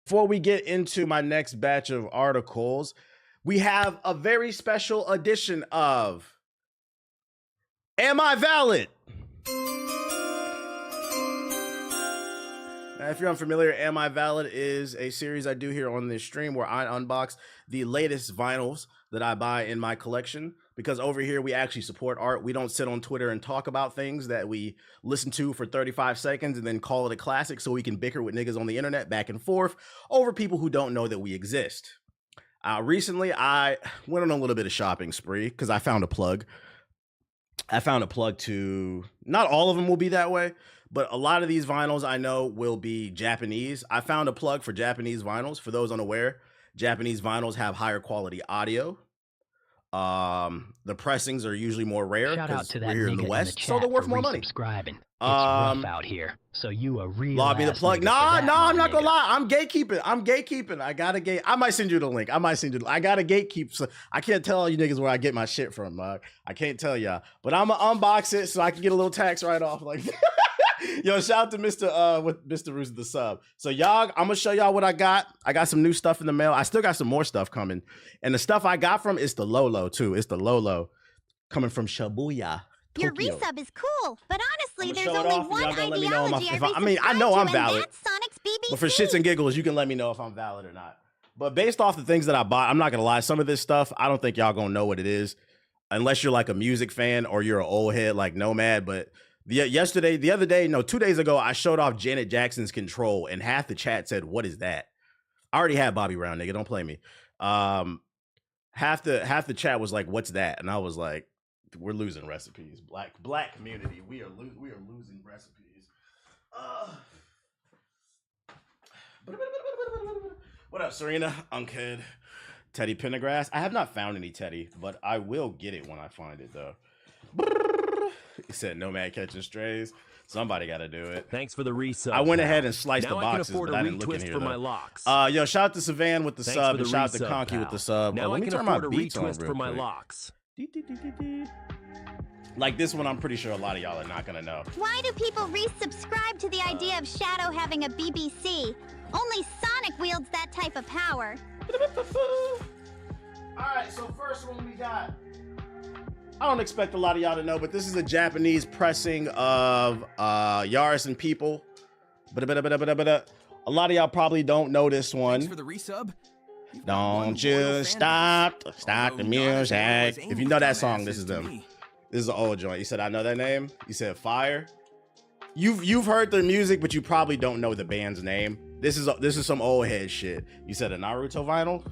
before we get into my next batch of articles, we have a very special edition of Am I Valid? Now, if you're unfamiliar, Am I Valid is a series I do here on this stream where I unbox the latest vinyls that I buy in my collection. Because over here, we actually support art. We don't sit on Twitter and talk about things that we listen to for 35 seconds and then call it a classic so we can bicker with niggas on the internet back and forth over people who don't know that we exist. Recently, I went on a little bit of shopping spree because I found a plug. I found a plug to, not all of them will be that way, but a lot of these vinyls I know will be Japanese. I found a plug for Japanese vinyls. For those unaware, Japanese vinyls have higher quality audio. The pressings are usually more rare because we're here in the West, so they're worth more money. It's rough out here, so you a real lob me the plug. Nah, I'm not gonna lie. I'm gatekeeping. I gotta gate. I might send you the link. I gotta gatekeep. So I can't tell all you niggas where I get my shit from. I can't tell y'all, but I'm gonna unbox it so I can get a little tax write off. Like, yo, shout out to Mr. Roos the sub. So y'all, I'm gonna show y'all what I got. I got some new stuff in the mail. I still got some more stuff coming, and the stuff I got from is the Lolo too. It's the Lolo coming from Shibuya. Your Tokyo. resub is cool, but honestly, there's show it only off, one y'all gonna let me know ideology I mean, I know I'm valid, that's Sonic's BBC. but for shits and giggles, you can let me know if I'm valid or not. But based off the things that I bought, I'm not gonna lie. Some of this stuff, I don't think y'all gonna know what it is, unless you're like a music fan or you're an old head like Nomad. But the other day, 2 days ago, I showed off Janet Jackson's Control, and half the chat said, "What is that?" I already had Bobby Brown, nigga. Don't play me. Half the chat was like, "What's that?" And I was like, we're losing recipes. Black community, we are losing recipes. What up, Serena? Unkid. Teddy Pendergrass. I have not found any Teddy, but I will get it when I find it, though. He said Nomad catching strays. Somebody got to do it. Thanks for the resub. I went ahead and sliced now the boxes, but I didn't look in here, for though. My locks. Yo, shout out to Savan with the Thanks sub, the and shout out to resub, Conky pal. with the sub. Now Let I me can turn my afford a beats on retwist real for my quick. locks. Like this one, I'm pretty sure a lot of y'all are not gonna know. Why do people resubscribe to the idea of Shadow having a BBC? Only Sonic wields that type of power. Alright, so first one we got, I don't expect a lot of y'all to know, but this is a Japanese pressing of Yaris and People. A lot of y'all probably don't know this one. Thanks for the resub. Don't you stop the music. If you know that song, this is them. This is an old joint. You said, I know that name? You said Fire? You've heard their music, but you probably don't know the band's name. This is some old head shit. You said a Naruto vinyl?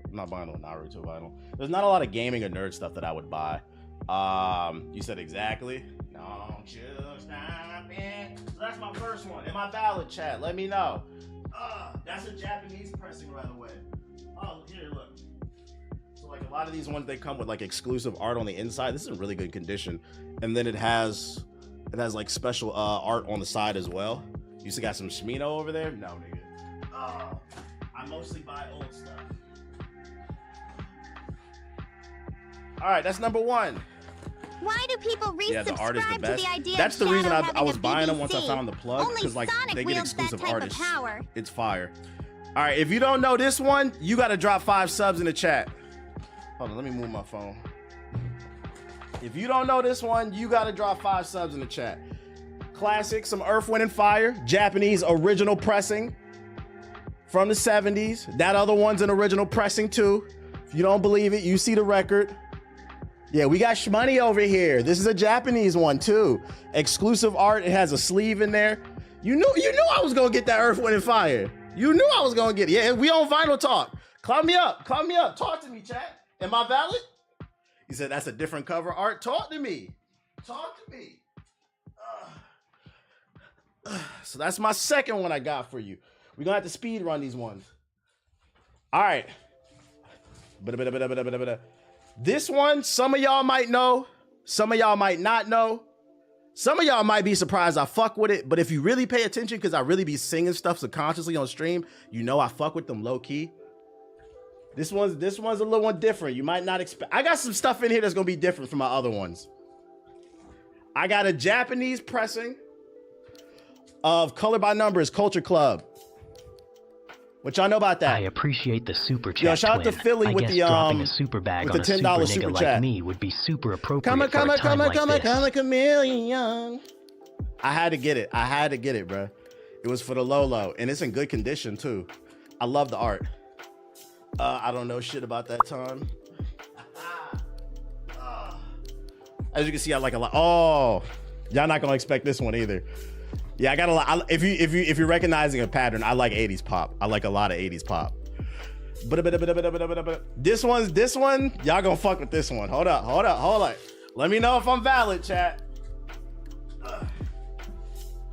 I'm not buying a Naruto vinyl. There's not a lot of gaming or nerd stuff that I would buy. You said exactly. Don't you stop it. So that's my first one. Am I valid, chat? Let me know. That's a Japanese pressing, by the way. Oh, here, look. So like a lot of these ones, they come with like exclusive art on the inside. This is in really good condition. And then it has like special art on the side as well. You still got some Shmino over there? No, nigga. I mostly buy old stuff. All right, that's number one. Why do people resubscribe the art is the best. to the idea That's of the reason Shadow I was having a buying them BBC? once I found the plug, because like Sonic they get wields that exclusive type of artists. power. It's fire. All right, if you don't know this one, you got to drop 5 subs in the chat. Hold on, let me move my phone. If you don't know this one, you got to drop 5 subs in the chat. Classic, some Earth, Wind, and Fire, Japanese original pressing from the 70s. That other one's an original pressing too. If you don't believe it, you see the record. Yeah, we got shmoney over here. This is a Japanese one too. Exclusive art. It has a sleeve in there. You knew I was gonna get that Earth, Wind, and Fire. You knew I was gonna get it. Yeah, we on Vinyl Talk. Call me up. Talk to me, chat. Am I valid? He said that's a different cover art. Talk to me. So that's my second one I got for you. We're gonna have to speed run these ones. All right. This one, some of y'all might know, some of y'all might not know. Some of y'all might be surprised I fuck with it, but if you really pay attention, because I really be singing stuff subconsciously on stream, you know I fuck with them low key. This one's a little one different. You might not expect. I got some stuff in here that's gonna be different from my other ones. I got a Japanese pressing of Color by Numbers Culture Club. What y'all know about that? I appreciate the super chat. Yo, shout out to Philly I with guess the dropping a super bag with on the $10 a super super nigga chat. like me would be super appropriate Come for a time like this. come a chameleon. I had to get it. I had to get it, bro. It was for the Lolo, and it's in good condition too. I love the art. I don't know shit about that time. As you can see, I like a lot. Oh, y'all not gonna expect this one either. Yeah, I got a lot. If you're recognizing a pattern, I like 80s pop. I like a lot of 80s pop. This one, y'all gonna fuck with this one. Hold up. Let me know if I'm valid, chat.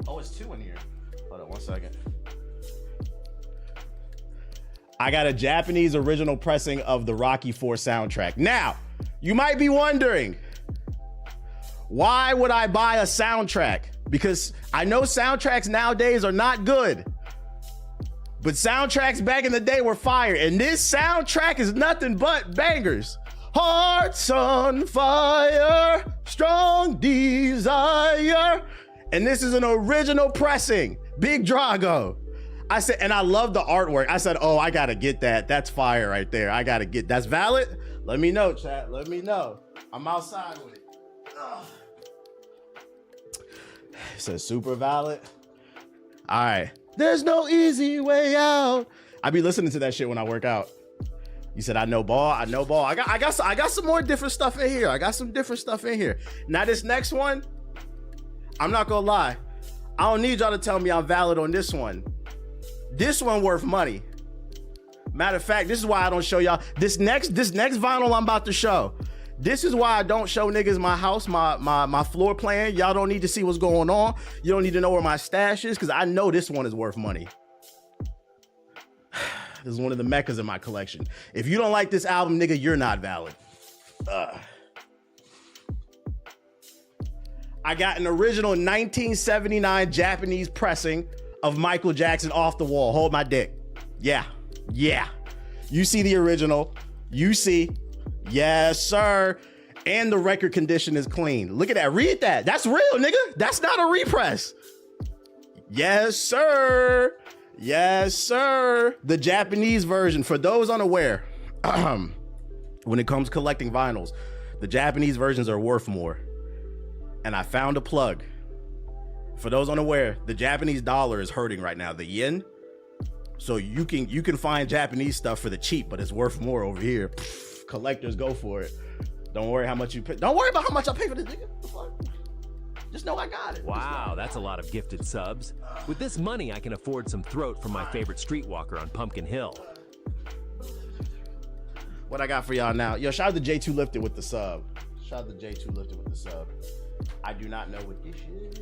Oh, it's 2 in here. Hold on 1 second. I got a Japanese original pressing of the Rocky IV soundtrack. Now, you might be wondering, why would I buy a soundtrack? Because I know soundtracks nowadays are not good, but soundtracks back in the day were fire, and this soundtrack is nothing but bangers. Hearts on fire, strong desire. And this is an original pressing, Big Drago. I said, and I love the artwork. I said, oh, I gotta get that. That's fire right there. I gotta get, that's valid? Let me know, chat, let me know. I'm outside with it. Ugh. It says super valid. All right. There's no easy way out. I be listening to that shit when I work out. You said, I know ball. I got some more different stuff in here. I got some different stuff in here. Now this next one, I'm not gonna lie. I don't need y'all to tell me I'm valid on this one. This one worth money. Matter of fact, this is why I don't show y'all this next vinyl I'm about to show. This is why I don't show niggas my house, my floor plan. Y'all don't need to see what's going on. You don't need to know where my stash is, because I know this one is worth money. This is one of the meccas in my collection. If you don't like this album, nigga, you're not valid. I got an original 1979 Japanese pressing of Michael Jackson Off the Wall. Hold my dick. Yeah. You see the original. You see. Yes, sir. And the record condition is clean. Look at that. Read that. That's real, nigga. That's not a repress. Yes, sir. Yes, sir. The Japanese version, for those unaware, when it comes to collecting vinyls, the Japanese versions are worth more. And I found a plug. For those unaware, the Japanese dollar is hurting right now, the yen. So you can find Japanese stuff for the cheap, but it's worth more over here. Collectors go for it. Don't worry how much you pay. Don't worry about how much I pay for this nigga. Just know I got it. Wow, that's a lot of gifted subs. With this money, I can afford some throat from my favorite streetwalker on Pumpkin Hill. What I got for y'all now? Yo, shout out to J2 Lifted with the sub. Shout out to J2 Lifted with the sub. I do not know what this is.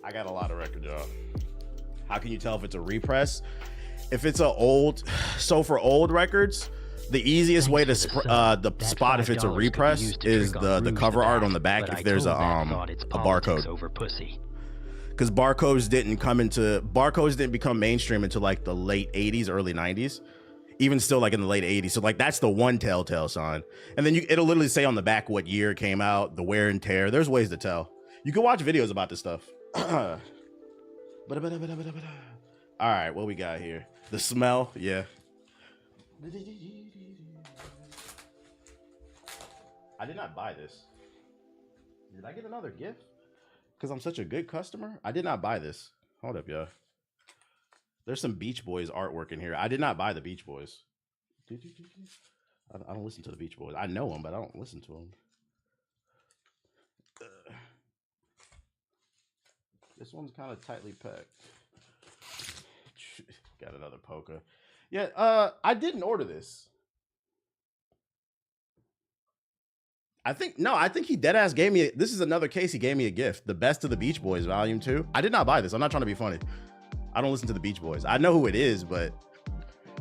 I got a lot of records, y'all. How can you tell if it's a repress? If it's an old, so for old records, the easiest way to spot if it's a repress is the cover art on the back. If there's a barcode, because barcodes didn't become mainstream until like the late 80s, early 90s, even still like in the late 80s. So like that's the one telltale sign. And then it'll literally say on the back what year it came out, the wear and tear. There's ways to tell. You can watch videos about this stuff. All right, what we got here? The smell, yeah. I did not buy this. Did I get another gift? Because I'm such a good customer? I did not buy this. Hold up, y'all. There's some Beach Boys artwork in here. I did not buy the Beach Boys. I don't listen to the Beach Boys. I know them, but I don't listen to them. This one's kind of tightly packed. Got another polka. Yeah, I didn't order this. I think he deadass gave me, this is another case he gave me a gift. The Best of the Beach Boys, Volume 2. I did not buy this. I'm not trying to be funny. I don't listen to the Beach Boys. I know who it is, but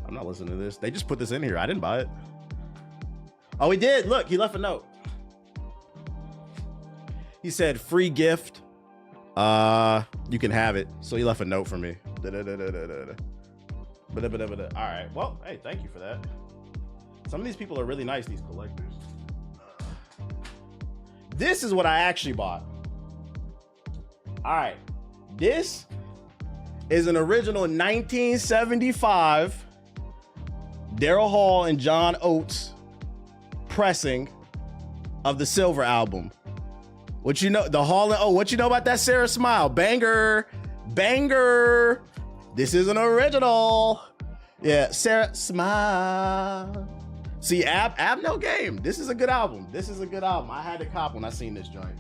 I'm not listening to this. They just put this in here. I didn't buy it. Oh, he did. Look, he left a note. He said, free gift. You can have it. So he left a note for me. All right. Well, hey, thank you for that. Some of these people are really nice, these collectors. This is what I actually bought. All right. This is an original 1975 Daryl Hall and John Oates pressing of the Silver album. What you know, the Hall and what you know about that Sarah Smile? Banger, banger. This is an original. Yeah, Sarah Smile. See, Ab no game. This is a good album. This is a good album. I had to cop when I seen this joint.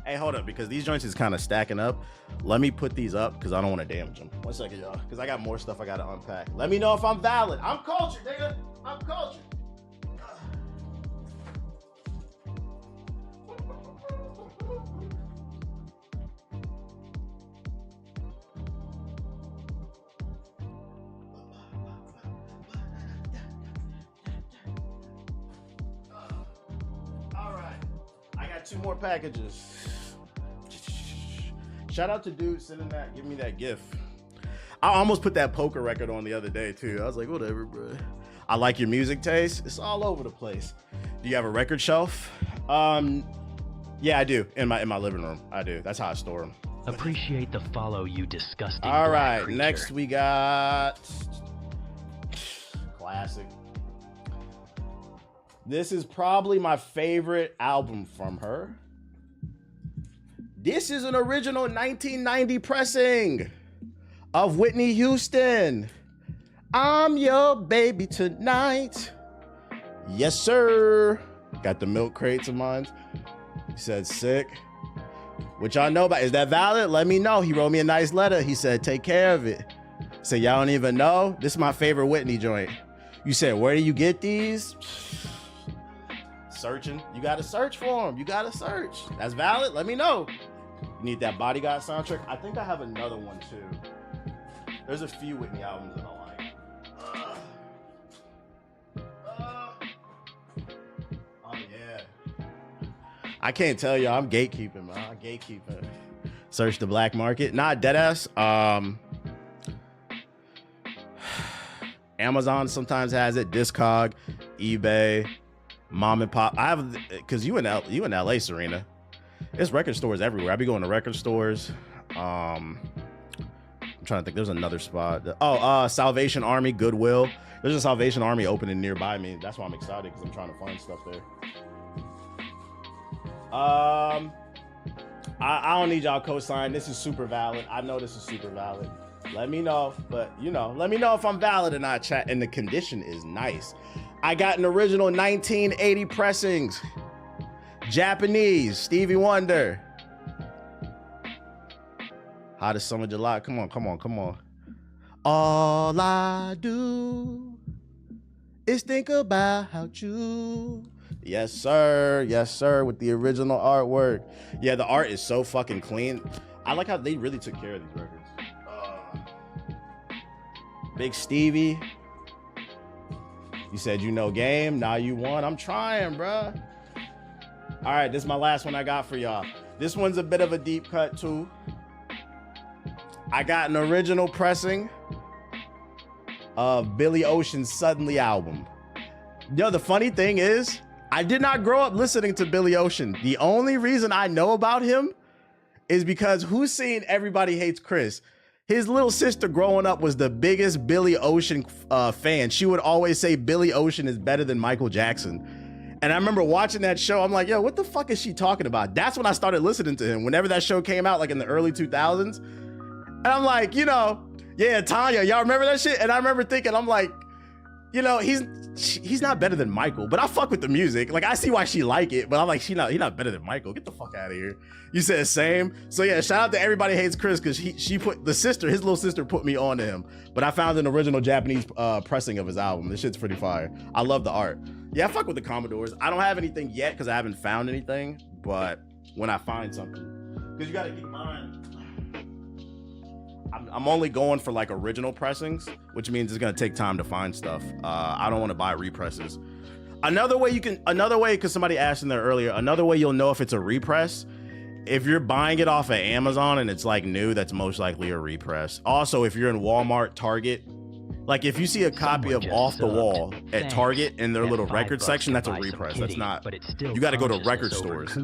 Hey, hold up, because these joints is kind of stacking up. Let me put these up because I don't want to damage them. 1 second, y'all, because I got more stuff I got to unpack. Let me know if I'm valid. I'm cultured, nigga. I'm cultured. All right, I got 2 more packages. Shout out to dude sending that, give me that gift. I almost put that poker record on the other day too. I was like, whatever, bro. I like your music taste. It's all over the place. Do you have a record shelf? Yeah, I do. In my living room, I do. That's how I store them. Appreciate the follow, you disgusting. All right, creature. next we got classic. This is probably my favorite album from her. This is an original 1990 pressing of Whitney Houston. I'm your baby tonight. Yes, sir. Got the milk crates of mine. He said sick. Which y'all know about. Is that valid? Let me know. He wrote me a nice letter. He said, take care of it. So y'all don't even know. This is my favorite Whitney joint. You said, where do you get these? Searching. You got to search for them. You got to search. That's valid. Let me know. You need that Bodyguard soundtrack. I think I have another one too. There's a few Whitney albums that I like. Oh yeah. I can't tell you. I'm gatekeeping, man. I'm gatekeeping. Search the black market. Not deadass. Amazon sometimes has it. Discog, eBay, mom and pop. I have, because you in LA, Serena. There's record stores everywhere. I be going to record stores. I'm trying to think. There's another spot. Salvation Army, Goodwill. There's a Salvation Army opening nearby me. That's why I'm excited, because I'm trying to find stuff there. I don't need y'all co-sign. This is super valid. I know this is super valid. Let me know, but let me know if I'm valid or not, chat. And the condition is nice. I got an original 1980 pressings. Japanese, Stevie Wonder. Hottest summer July. Come on. All I do is think about you. Yes, sir. With the original artwork. Yeah, the art is so fucking clean. I like how they really took care of these records. Big Stevie. You said you know game. Now you won. I'm trying, bruh. All right, this is my last one I got for y'all. This one's a bit of a deep cut too. I got an original pressing of Billy Ocean's Suddenly album. The funny thing is, I did not grow up listening to Billy Ocean. The only reason I know about him is because who's seen Everybody Hates Chris? His little sister growing up was the biggest Billy Ocean fan. She would always say Billy Ocean is better than Michael Jackson. And I remember watching that show. I'm like, yo, what the fuck is she talking about? That's when I started listening to him. Whenever that show came out, like in the early 2000s. And I'm like, yeah, Tanya, y'all remember that shit? And I remember thinking, I'm like, he's not better than Michael, but I fuck with the music. Like, I see why she like it, but I'm like, he's not better than Michael. Get the fuck out of here. You said same. So yeah, shout out to Everybody Hates Chris, because she put his little sister put me on to him. But I found an original Japanese pressing of his album. This shit's pretty fire. I love the art. Yeah, I fuck with the Commodores. I don't have anything yet because I haven't found anything, but when I find something, because you got to keep in mind, I'm only going for like original pressings, which means it's gonna take time to find stuff. I don't want to buy represses. Another way, because somebody asked in there earlier, another way you'll know if it's a repress, if you're buying it off of Amazon and it's like new, that's most likely a repress. Also, if you're in Walmart, Target, like if you see a copy of Off the Wall at Target in their little record section, that's a repress. That's not, you got to go to record stores.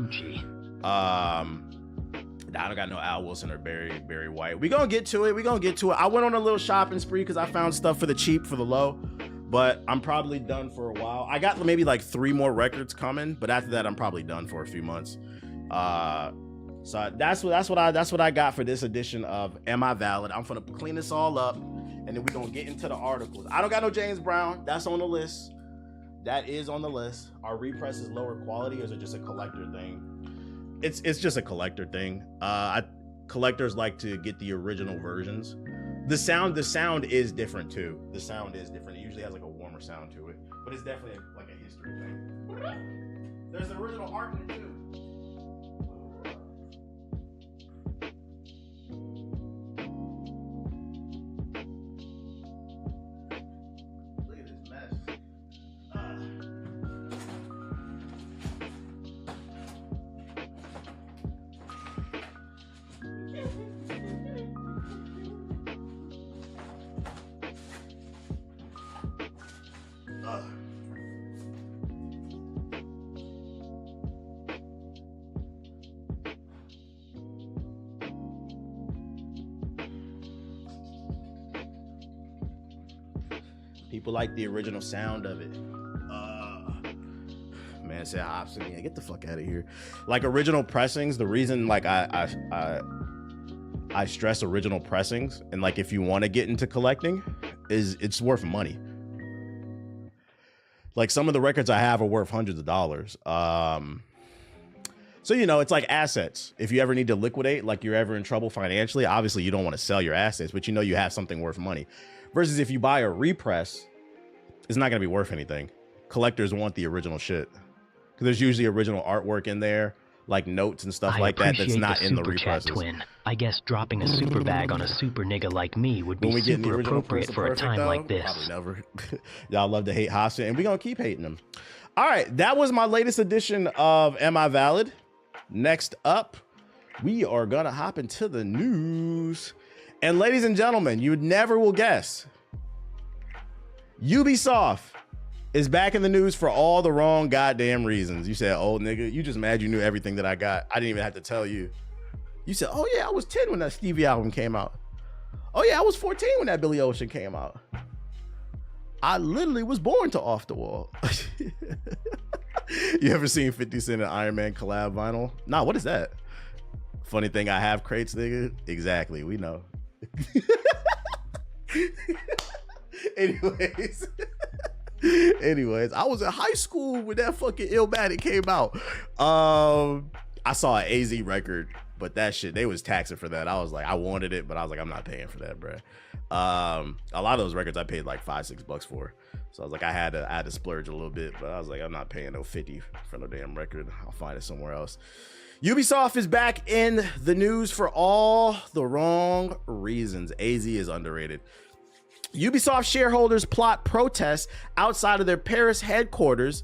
That's I don't got no Al Wilson or Barry White. We gonna get to it. I went on a little shopping spree because I found stuff for the cheap, for the low. But I'm probably done for a while. I got maybe like 3 more records coming, but after that, I'm probably done for a few months. So that's what I got for this edition of Am I Valid? I'm gonna clean this all up, and then we're gonna get into the articles. I don't got no James Brown. That's on the list. That is on the list. Are represses lower quality, or is it just a collector thing? It's just a collector thing. Collectors like to get the original versions. The sound is different too. The sound is different. It usually has like a warmer sound to it, but it's definitely like a history thing. There's the original art in it too. Look at this mess. People like the original sound of it. Man, say option. Yeah, get the fuck out of here. Like original pressings, the reason like I stress original pressings, and like if you want to get into collecting, is it's worth money. Like some of the records I have are worth hundreds of dollars. So, you know, it's like assets. If you ever need to liquidate, like you're ever in trouble financially, obviously you don't want to sell your assets, but you know you have something worth money. Versus if you buy a repress, it's not going to be worth anything. Collectors want the original shit. Because there's usually original artwork in there, like notes and stuff like that that's not in the represses. Twin. I guess dropping a super bag on a super nigga like me would be super appropriate for a time like this. Probably never. Y'all love to hate Hassan, and we're going to keep hating them. All right, that was my latest edition of Am I Valid? Next up, we are going to hop into the news. And ladies and gentlemen, you never will guess, Ubisoft is back in the news for all the wrong goddamn reasons. You said, oh, nigga, you just mad you knew everything that I got. I didn't even have to tell you. You said, oh, yeah, I was 10 when that Stevie album came out. Oh, yeah, I was 14 when that Billy Ocean came out. I literally was born to Off the Wall. You ever seen 50 Cent and Iron Man collab vinyl? Nah, what is that? Funny thing, I have crates, nigga. Exactly, we know. Anyways, I was in high school when that fucking Illmatic came out. I saw an AZ record, but that shit, they was taxing for that. I was like, I wanted it, but I was like, I'm not paying for that, bruh. A lot of those records I paid like $5-6 for. So I was like, I had to splurge a little bit, but I was like, I'm not paying no 50 for no damn record. I'll find it somewhere else. Ubisoft is back in the news for all the wrong reasons. AZ is underrated. Ubisoft shareholders plot protests outside of their Paris headquarters,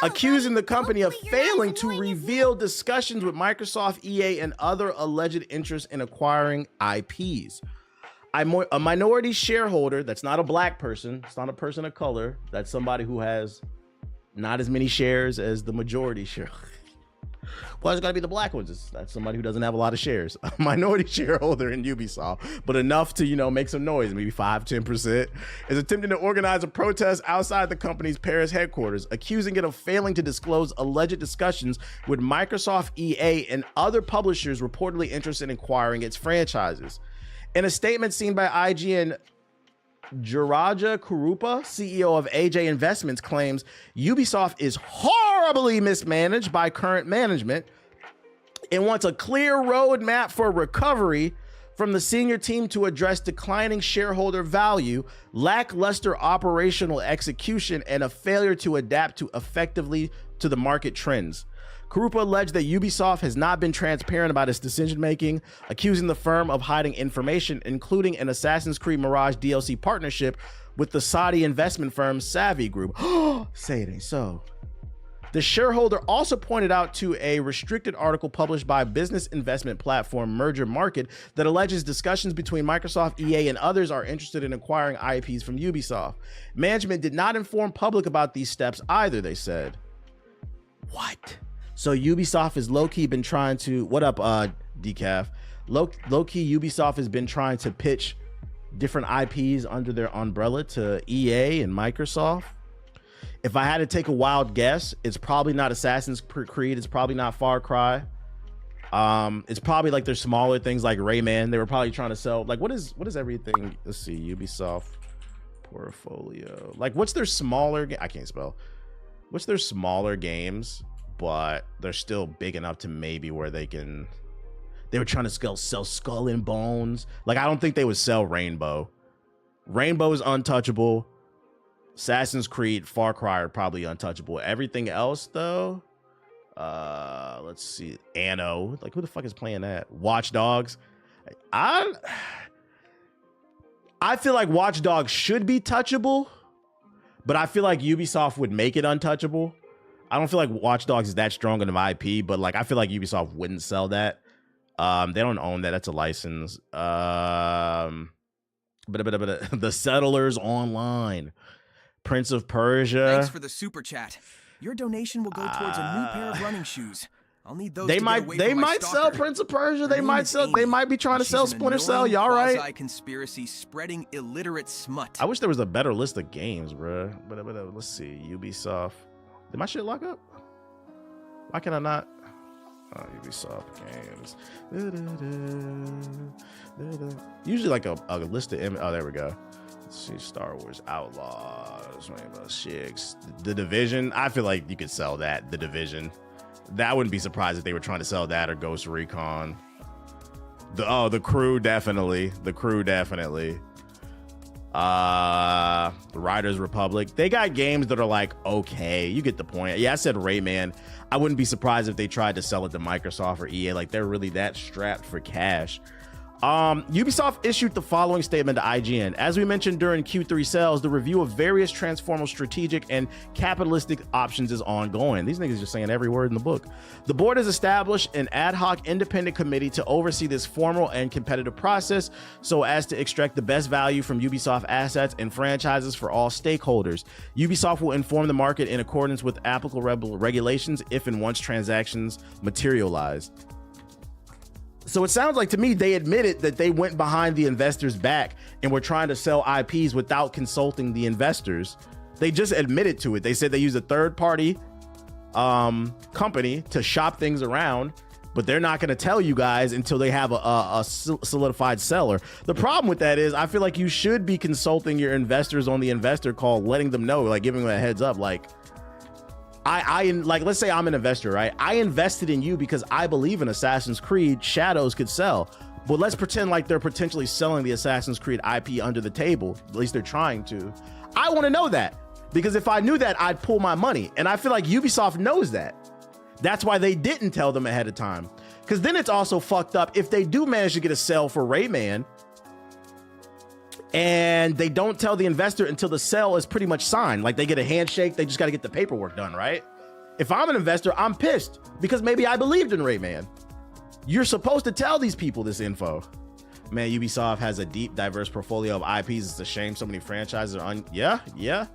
accusing the company of failing to reveal discussions with Microsoft, EA, and other alleged interests in acquiring IPs. A minority shareholder, that's not a black person, it's not a person of color, that's somebody who has not as many shares as the majority shareholder. Well, it's got to be the black ones. That's somebody who doesn't have a lot of shares. A minority shareholder in Ubisoft, but enough to, you know, make some noise, maybe 5-10%, is attempting to organize a protest outside the company's Paris headquarters, accusing it of failing to disclose alleged discussions with Microsoft, EA, and other publishers reportedly interested in acquiring its franchises. In a statement seen by IGN, Jaraja Kurupa, CEO of AJ Investments, claims Ubisoft is horribly mismanaged by current management and wants a clear roadmap for recovery from the senior team to address declining shareholder value, lackluster operational execution, and a failure to adapt effectively to the market trends. Kurupa alleged that Ubisoft has not been transparent about its decision-making, accusing the firm of hiding information, including an Assassin's Creed Mirage DLC partnership with the Saudi investment firm Savvy Group. Say it ain't so. The shareholder also pointed out to a restricted article published by business investment platform Merger Market that alleges discussions between Microsoft, EA, and others are interested in acquiring IPs from Ubisoft. Management did not inform public about these steps either, they said. What? So Ubisoft is low-key been trying to, what up, decaf. Low-key, Ubisoft has been trying to pitch different IPs under their umbrella to EA and Microsoft. If I had to take a wild guess, it's probably not Assassin's Creed. It's probably not Far Cry. It's probably like their smaller things like Rayman. They were probably trying to sell, like, what is everything? Let's see, Ubisoft portfolio. Like, what's their smaller I can't spell. What's their smaller games, but they're still big enough to maybe where they were trying to sell Skull and Bones. Like, I don't think they would sell Rainbow. Rainbow is untouchable. Assassin's Creed, Far Cry are probably untouchable. Everything else, though, let's see. Anno, like, who the fuck is playing that? Watch Dogs. I feel like Watch Dogs should be touchable, but I feel like Ubisoft would make it untouchable. I don't feel like Watch Dogs is that strong of an IP, but like I feel like Ubisoft wouldn't sell that. They don't own that. That's a license. But The Settlers Online, Prince of Persia. Thanks for the super chat. Your donation will go towards a new pair of running shoes. I'll need those. They might sell Prince of Persia. They might be trying to sell Splinter Cell. Y'all right? Conspiracy spreading illiterate smut. I wish there was a better list of games, bro. But let's see. Ubisoft. Did my shit lock up? Why can I not? Oh, Ubisoft games. Usually like a list of oh, there we go. Let's see. Star Wars Outlaws, Rainbow Six, The Division. I feel like you could sell that. The Division. That wouldn't be surprised if they were trying to sell that, or Ghost Recon. The Crew, definitely. The Crew, definitely. Riders Republic. They got games that are like, okay, you get the point. Yeah, I said Rayman. I wouldn't be surprised if they tried to sell it to Microsoft or EA. Like, they're really that strapped for cash. Ubisoft issued the following statement to IGN. As we mentioned during Q3 sales, the review of various transformational strategic and capitalistic options is ongoing. These niggas just saying every word in the book. The board has established an ad hoc independent committee to oversee this formal and competitive process so as to extract the best value from Ubisoft assets and franchises for all stakeholders. Ubisoft will inform the market in accordance with applicable regulations if and once transactions materialize. So it sounds like to me they admitted that they went behind the investors' back and were trying to sell IPs without consulting the investors. They just admitted to it. They said they used a third-party company to shop things around, but they're not going to tell you guys until they have a solidified seller. The problem with that is I feel like you should be consulting your investors on the investor call, letting them know, like giving them a heads up, like, like, let's say I'm an investor, right? I invested in you because I believe in Assassin's Creed Shadows could sell. But let's pretend like they're potentially selling the Assassin's Creed IP under the table. At least they're trying to. I want to know that, because if I knew that, I'd pull my money. And I feel like Ubisoft knows that. That's why they didn't tell them ahead of time. Because then it's also fucked up if they do manage to get a sale for Rayman and they don't tell the investor until the sale is pretty much signed. Like, they get a handshake, they just got to get the paperwork done, right? If I'm an investor, I'm pissed because maybe I believed in Rayman. You're supposed to tell these people this info. Man, Ubisoft has a deep, diverse portfolio of IPs. It's a shame so many franchises are yeah.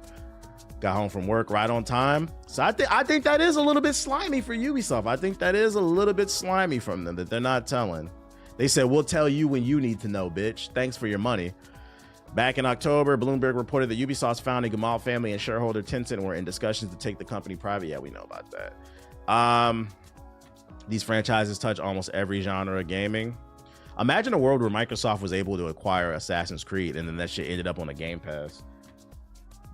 Got home from work right on time. So I think that is a little bit slimy for Ubisoft. I think that is a little bit slimy from them that they're not telling. They said, we'll tell you when you need to know, bitch. Thanks for your money. Back in October, Bloomberg reported that Ubisoft's founding Gamal family and shareholder Tencent were in discussions to take the company private. Yeah, we know about that. These franchises touch almost every genre of gaming. Imagine a world where Microsoft was able to acquire Assassin's Creed and then that shit ended up on the Game Pass.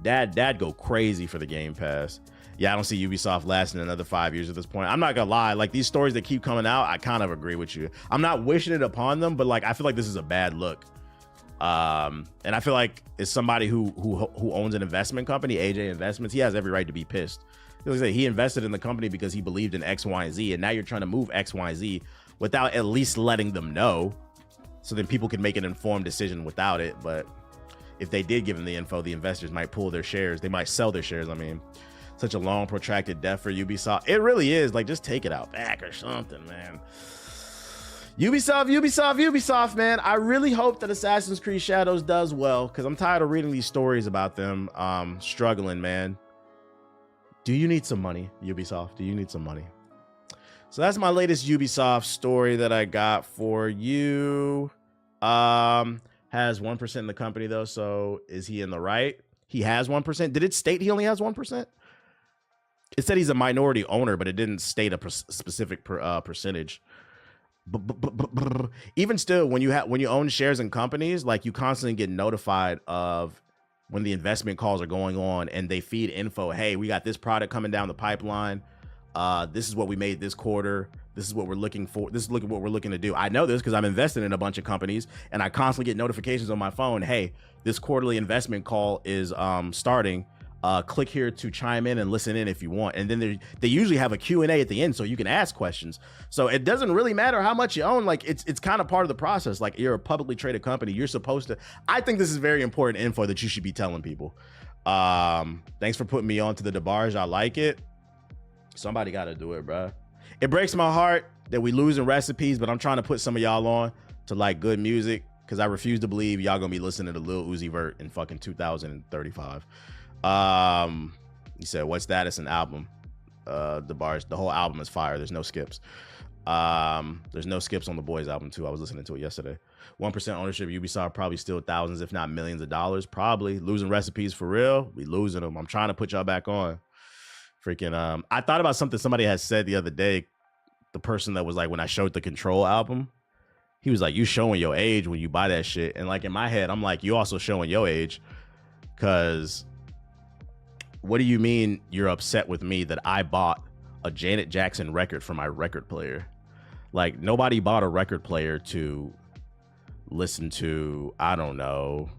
That'd go crazy for the Game Pass. Yeah, I don't see Ubisoft lasting another 5 years at this point. I'm not gonna lie, like, these stories that keep coming out, I kind of agree with you. I'm not wishing it upon them, but like, I feel like this is a bad look. And I feel like as somebody who owns an investment company, AJ Investments, he has every right to be pissed. He invested in the company because he believed in X, Y, and Z, and now you're trying to move X, Y, and Z without at least letting them know, so then people can make an informed decision without it. But if they did give them the info, the investors might pull their shares. They might sell their shares. I mean, such a long, protracted death for Ubisoft. It really is. Like, just take it out back or something, man. Ubisoft, man. I really hope that Assassin's Creed Shadows does well, because I'm tired of reading these stories about them struggling, man. Do you need some money, Ubisoft? Do you need some money? So that's my latest Ubisoft story that I got for you. Has 1% in the company though, so is he in the right? He has 1%. Did it state he only has 1%? It said he's a minority owner, but it didn't state a specific percentage. Even still, when you own shares in companies, like you constantly get notified of when the investment calls are going on, and they feed info. Hey, we got this product coming down the pipeline. This is what we made this quarter. This is what we're looking for. This is what we're looking to do. I know this because I'm invested in a bunch of companies, and I constantly get notifications on my phone. Hey, this quarterly investment call is starting. Click here to chime in and listen in if you want. And then they usually have a Q&A at the end so you can ask questions. So it doesn't really matter how much you own. Like it's kind of part of the process. Like you're a publicly traded company. You're supposed to. I think this is very important info that you should be telling people. Thanks for putting me on to the DeBarge. I like it. Somebody got to do it, bro. It breaks my heart that we losing recipes, but I'm trying to put some of y'all on to like good music because I refuse to believe y'all gonna be listening to Lil Uzi Vert in fucking 2035. He said, what status and album? The whole album is fire. There's no skips. There's no skips on the Boys album too. I was listening to it yesterday. 1% ownership Ubisoft, probably still thousands if not millions of dollars. Probably losing recipes for real. We losing them. I'm trying to put y'all back on. Freaking I thought about something somebody had said the other day. The person that was like, when I showed the Control album, he was like, you showing your age when you buy that shit. And like in my head, I'm like, you also showing your age, because what do you mean you're upset with me that I bought a Janet Jackson record for my record player? Like nobody bought a record player to listen to, I don't know,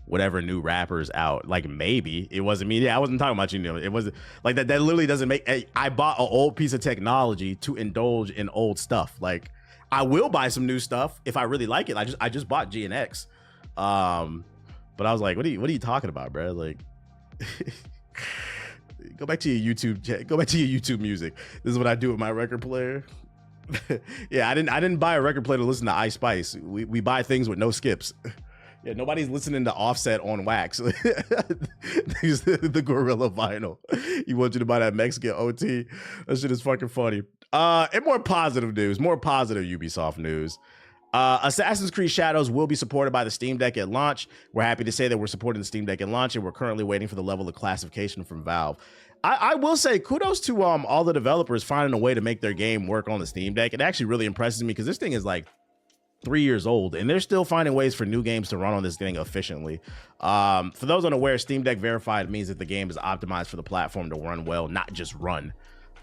whatever new rappers out. Like maybe it wasn't me. Yeah, I wasn't talking about you. It wasn't like that. That literally doesn't make. I bought an old piece of technology to indulge in old stuff. Like I will buy some new stuff if I really like it. I just bought G and X. But I was like, what are you talking about, bro? Like. Go back to your YouTube. Go back to your YouTube music. This is what I do with my record player. Yeah, I didn't buy a record player to listen to Ice Spice. We buy things with no skips. Yeah, nobody's listening to Offset on wax. The Gorilla vinyl. He wants you to buy that Mexican OT. That shit is fucking funny. And more positive news. More positive Ubisoft news. Assassin's Creed Shadows will be supported by the Steam Deck at launch. We're happy to say that we're supporting the Steam Deck at launch, and we're currently waiting for the level of classification from Valve. I will say kudos to all the developers finding a way to make their game work on the Steam Deck. It actually really impresses me because this thing is like 3 years old, and they're still finding ways for new games to run on this thing efficiently. For those unaware, Steam Deck Verified means that the game is optimized for the platform to run well, not just run.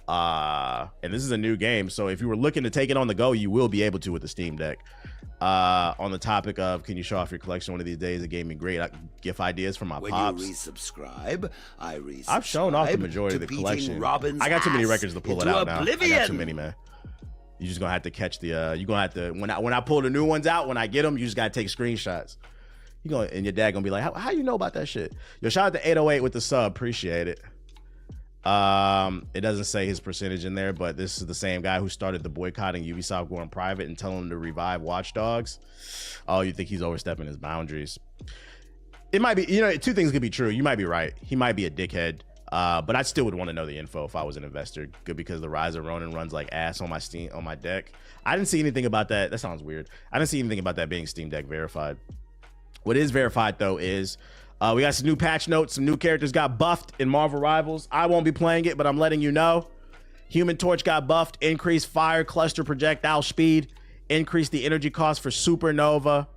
And this is a new game, so if you were looking to take it on the go, you will be able to with the Steam Deck. On the topic of can you show off your collection one of these days, it gave me great GIF ideas from my pops. You resubscribe, I've shown off the majority of the collection. I got too many records to pull it out now. I got too many, man. You're just gonna have to catch the you're gonna have to when I pull the new ones out, when I get them, you just gotta take screenshots. You going and your dad gonna be like, how you know about that shit? Yo, shout out to 808 with the sub, appreciate it. It doesn't say his percentage in there, but this is the same guy who started the boycotting Ubisoft going private and telling them to revive Watch Dogs. Oh, you think he's overstepping his boundaries? It might be, two things could be true. You might be right. He might be a dickhead. But I still would want to know the info if I was an investor. Good, because the Rise of Ronin runs like ass on my deck. I didn't see anything about that. That sounds weird. I didn't see anything about that being Steam Deck verified. What is verified though is we got some new patch notes. Some new characters got buffed in Marvel Rivals. I won't be playing it, but I'm letting you know. Human Torch got buffed. Increased fire cluster projectile speed. Increased the energy cost for Supernova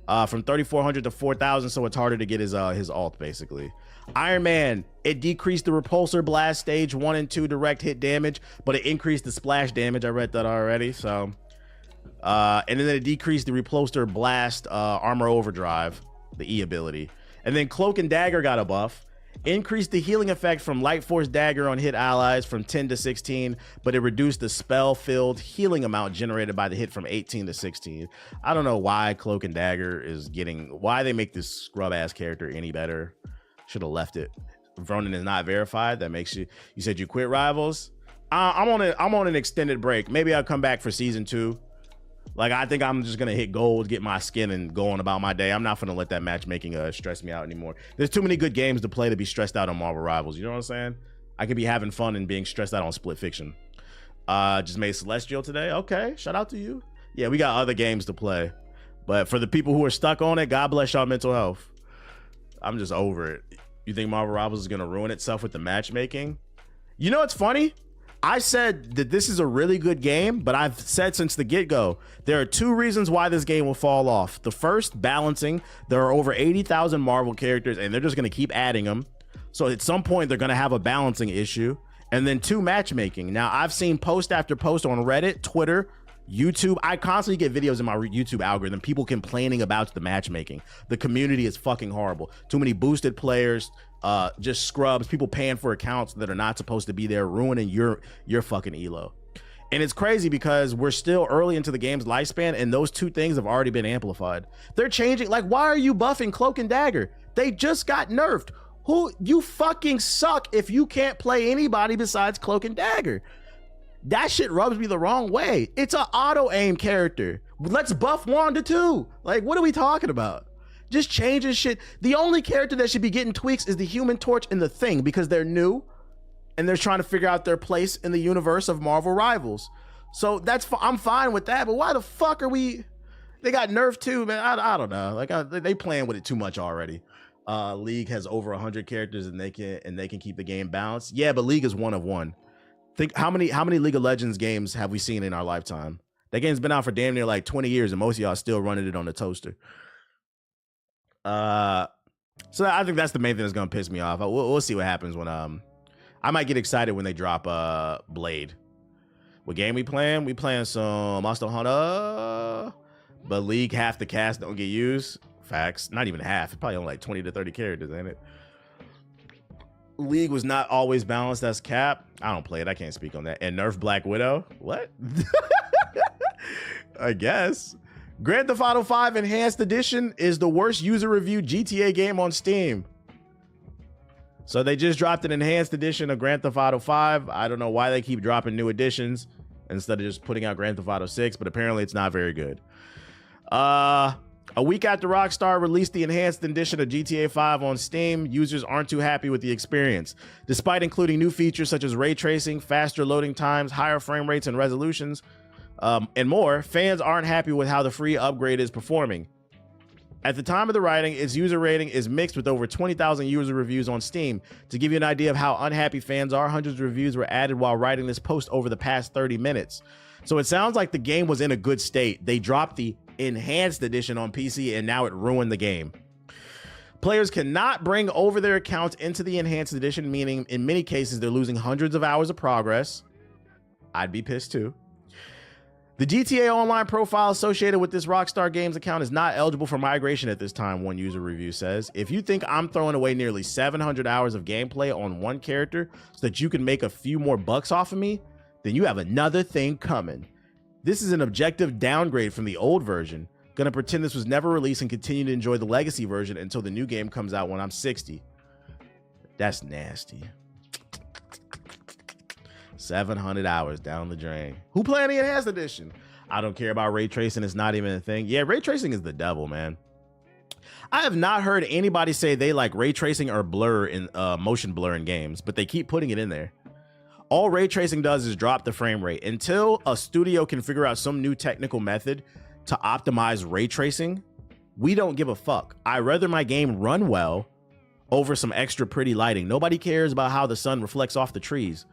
from 3,400 to 4,000, so it's harder to get his ult basically. Iron Man, it decreased the repulsor blast stage 1 and 2 direct hit damage, but it increased the splash damage. I read that already. So and then it decreased the repulsor blast armor overdrive, the E ability. And then Cloak and Dagger got a buff. Increased the healing effect from Light Force Dagger on hit allies from 10 to 16, but it reduced the spell-filled healing amount generated by the hit from 18 to 16. I don't know why Cloak and Dagger is why they make this scrub-ass character any better. Should have left it. Ronin is not verified. That makes you said you quit Rivals. I'm on an extended break. Maybe I'll come back for season 2. Like, I think I'm just gonna hit gold, get my skin, and go on about my day. I'm not gonna let that matchmaking stress me out anymore. There's too many good games to play to be stressed out on Marvel Rivals. You know what I'm saying? I could be having fun and being stressed out on Split Fiction. Just made Celestial today. Okay, shout out to you. Yeah, we got other games to play. But for the people who are stuck on it, God bless y'all mental health. I'm just over it. You think Marvel Rivals is going to ruin itself with the matchmaking? You know what's funny? I said that this is a really good game, but I've said since the get-go, there are 2 reasons why this game will fall off. The first, balancing. There are over 80,000 Marvel characters, and they're just going to keep adding them. So at some point, they're going to have a balancing issue. And then 2, matchmaking. Now, I've seen post after post on Reddit, Twitter, YouTube. I constantly get videos in my YouTube algorithm, people complaining about the matchmaking. The community is fucking horrible. Too many boosted players, just scrubs, people paying for accounts that are not supposed to be there, ruining your fucking elo. And it's crazy because we're still early into the game's lifespan, and those 2 things have already been amplified. They're changing. Like, why are you buffing Cloak and Dagger? They just got nerfed. You fucking suck if you can't play anybody besides Cloak and Dagger. That shit rubs me the wrong way. It's an auto aim character. Let's buff Wanda too. Like, what are we talking about? Just changing shit. The only character that should be getting tweaks is the Human Torch and the Thing, because they're new and they're trying to figure out their place in the universe of Marvel Rivals. So I'm fine with that. But why the fuck are we? They got nerfed too, man. I don't know. Like they playing with it too much already. League has over 100 characters and they can keep the game balanced. Yeah, but League is 1 of 1. Think how many League of Legends games have we seen in our lifetime? That game's been out for damn near like 20 years, and most of y'all still running it on the toaster. So I think that's the main thing that's gonna piss me off. We'll see what happens when I might get excited when they drop Blade. What game we playing? We playing some Monster Hunter, but League half the cast don't get used. Facts, not even half. It's probably only like 20 to 30 characters, ain't it? League was not always balanced as Cap. I don't play it. I can't speak on that. And nerf Black Widow. What? I guess. Grand Theft Auto 5 Enhanced Edition is the worst user-reviewed GTA game on Steam. So they just dropped an Enhanced Edition of Grand Theft Auto 5. I don't know why they keep dropping new editions instead of just putting out Grand Theft Auto 6, but apparently it's not very good. A week after Rockstar released the Enhanced Edition of GTA 5 on Steam, users aren't too happy with the experience. Despite including new features such as ray tracing, faster loading times, higher frame rates and resolutions, and more, fans aren't happy with how the free upgrade is performing. At the time of the writing, its user rating is mixed with over 20,000 user reviews on Steam. To give you an idea of how unhappy fans are, hundreds of reviews were added while writing this post over the past 30 minutes. So it sounds like the game was in a good state. They dropped the Enhanced Edition on PC and now it ruined the game. Players cannot bring over their accounts into the Enhanced Edition, meaning in many cases they're losing hundreds of hours of progress. I'd be pissed too. The GTA Online profile associated with this Rockstar Games account is not eligible for migration at this time, one user review says. If you think I'm throwing away nearly 700 hours of gameplay on one character so that you can make a few more bucks off of me, then you have another thing coming. This is an objective downgrade from the old version. Gonna pretend this was never released and continue to enjoy the legacy version until the new game comes out when I'm 60. That's nasty. 700 hours down the drain. Who playing the Enhanced Edition? I don't care about ray tracing. It's not even a thing. Yeah, ray tracing is the devil, man. I have not heard anybody say they like ray tracing or blur in motion blur in games, but they keep putting it in there. All ray tracing does is drop the frame rate. Until a studio can figure out some new technical method to optimize ray tracing, we don't give a fuck. I'd rather my game run well over some extra pretty lighting. Nobody cares about how the sun reflects off the trees.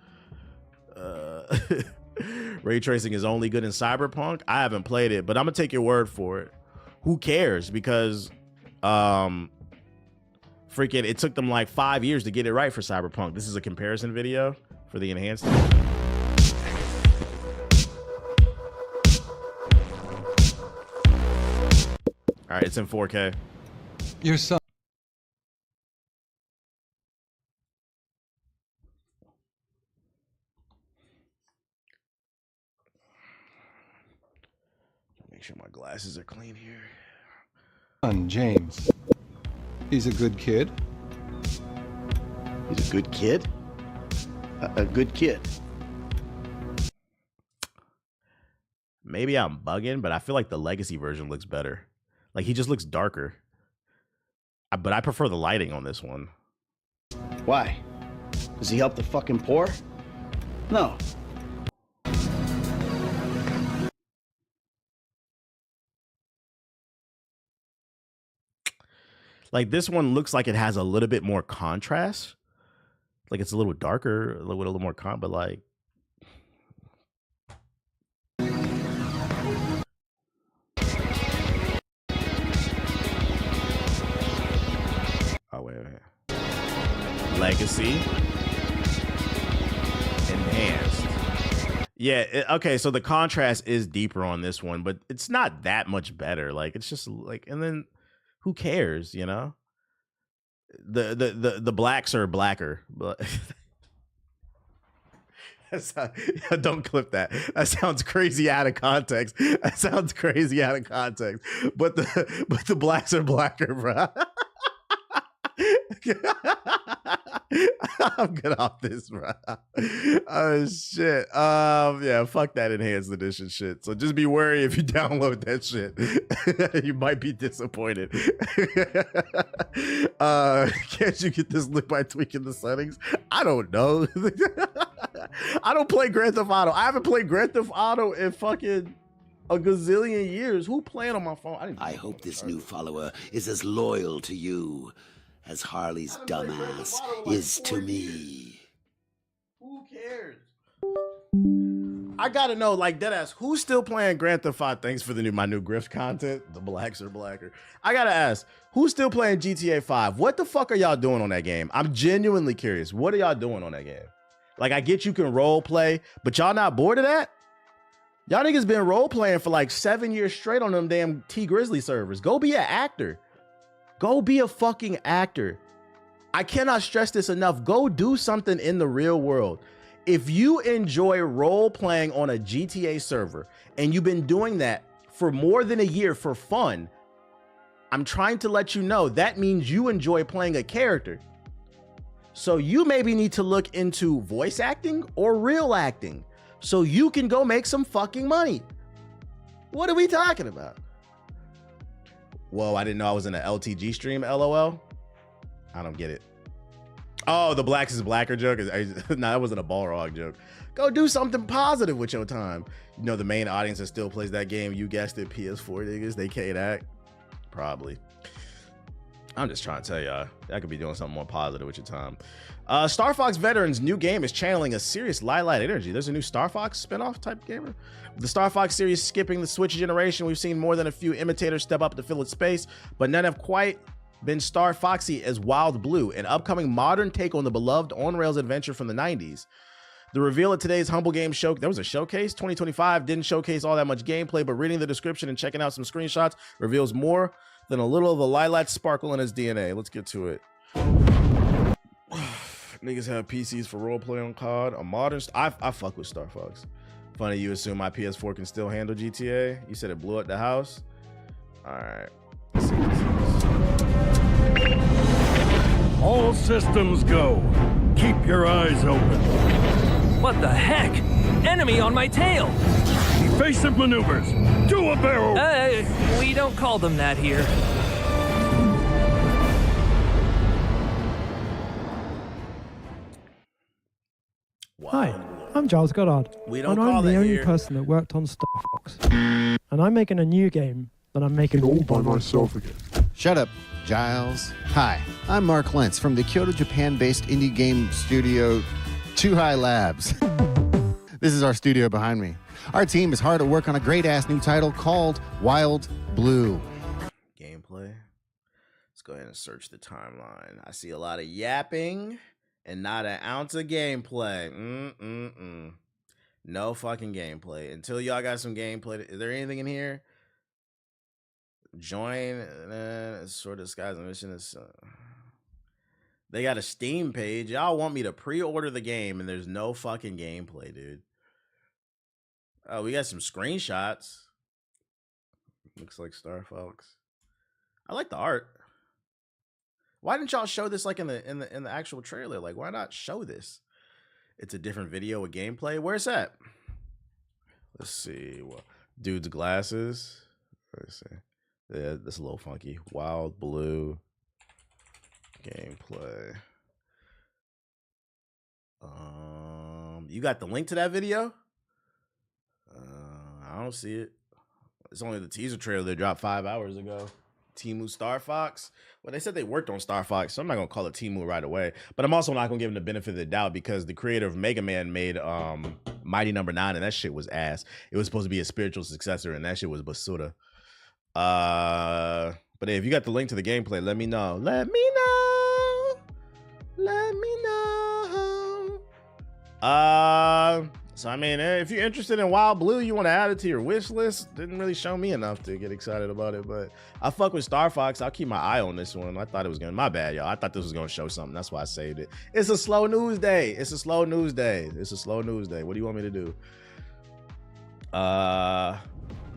Ray tracing is only good in Cyberpunk. I haven't played it, but I'm gonna take your word for it. Who cares? Because freaking it took them like 5 years to get it right for Cyberpunk. This is a comparison video for the Enhanced. All right, it's in 4K. Your son. Make sure my glasses are clean here. Son, James. He's a good kid. He's a good kid? A good kid. Maybe I'm bugging, but I feel like the legacy version looks better. Like he just looks darker. But I prefer the lighting on this one. Why? Does he help the fucking poor? No. Like this one looks like it has a little bit more contrast. Like it's a little darker, with a little more but like. Oh, wait. Legacy. Enhanced. Yeah, okay, so the contrast is deeper on this one, but it's not that much better. Like, it's just like, and then who cares, you know? The blacks are blacker. But don't clip that. That sounds crazy out of context. That sounds crazy out of context. But the blacks are blacker, bro. I'm good off this, bro. Oh shit. Yeah, fuck that enhanced edition shit. So just be wary if you download that shit. You might be disappointed. Can't you get this look by tweaking the settings? I don't know. I don't play Grand Theft Auto. I haven't played Grand Theft Auto in fucking a gazillion years. Who playing on my phone? I hope this new follower is as loyal to you as Harley's dumbass is to me. Who cares? I gotta know, like, deadass, who's still playing Grand Theft Auto? Thanks for my new Grift content. The blacks are blacker. I gotta ask, who's still playing GTA 5? What the fuck are y'all doing on that game? I'm genuinely curious. What are y'all doing on that game? Like, I get you can role play, but y'all not bored of that? Y'all niggas been role playing for like 7 years straight on them damn T Grizzly servers. Go be an actor. Go be a fucking actor. I cannot stress this enough. Go do something in the real world. If you enjoy role playing on a GTA server and you've been doing that for more than a year for fun, I'm trying to let you know that means you enjoy playing a character. So you maybe need to look into voice acting or real acting so you can go make some fucking money. What are we talking about? Whoa, I didn't know I was in an LTG stream, LOL. I don't get it. Oh, the blacks is blacker joke? Nah, that wasn't a Balrog joke. Go do something positive with your time. You know, the main audience that still plays that game, you guessed it, PS4 niggas, they can't act. Probably. I'm just trying to tell y'all, I could be doing something more positive with your time. Star Fox Veterans' new game is channeling a serious light energy. There's a new Star Fox spinoff type gamer. The Star Fox series skipping the Switch generation, we've seen more than a few imitators step up to fill its space, but none have quite been Star Foxy as Wild Blue, an upcoming modern take on the beloved on-rails adventure from the 90s. The reveal at today's Humble Game show, there was a showcase, 2025, didn't showcase all that much gameplay, but reading the description and checking out some screenshots reveals more than a little of the lilac sparkle in his DNA. Let's get to it. Niggas have PCs for roleplay on COD. A modern, I fuck with Star Fox. Funny you assume my PS4 can still handle GTA. You said it blew up the house. All right. Let's see what this is. All systems go. Keep your eyes open. What the heck? Enemy on my tail. Evasive maneuvers. Do a barrel. We don't call them that here. Hi, I'm Giles Goddard, We don't and call I'm the that only here. person that worked on Star Fox. And I'm making a new game that I'm making all by myself again. Shut up, Giles. Hi, I'm Mark Lentz from the Kyoto, Japan-based indie game studio Too High Labs. This is our studio behind me. Our team is hard at work on a great-ass new title called Wild Blue. Gameplay. Let's go ahead and search the timeline. I see a lot of yapping and not an ounce of gameplay. No fucking gameplay. Until y'all got some gameplay. Is there anything in here? Join. Sort of disguise the mission is. They got a Steam page. Y'all want me to pre-order the game and there's no fucking gameplay, dude. Oh, we got some screenshots. Looks like Star Fox. I like the art. Why didn't y'all show this like in the actual trailer? Like, why not show this? It's a different video with gameplay. Where's that? Let's see. Well, dude's glasses. Let's see. Yeah, this is a little funky. Wild Blue gameplay. You got the link to that video? I don't see it. It's only the teaser trailer that dropped 5 hours ago. Temu Star Fox. Well, they said they worked on Star Fox, so I'm not gonna call it Temu right away. But I'm also not gonna give them the benefit of the doubt because the creator of Mega Man made Mighty Number 9, and that shit was ass. It was supposed to be a spiritual successor, and that shit was basura. But hey, if you got the link to the gameplay, let me know. Let me know. Let me know. So I mean, if you're interested in Wild Blue, you want to add it to your wish list. Didn't really show me enough to get excited about it, but I fuck with Star Fox. I'll keep my eye on this one. I thought it was gonna. My bad, y'all. I thought this was gonna show something. That's why I saved it. It's a slow news day. It's a slow news day. It's a slow news day. What do you want me to do?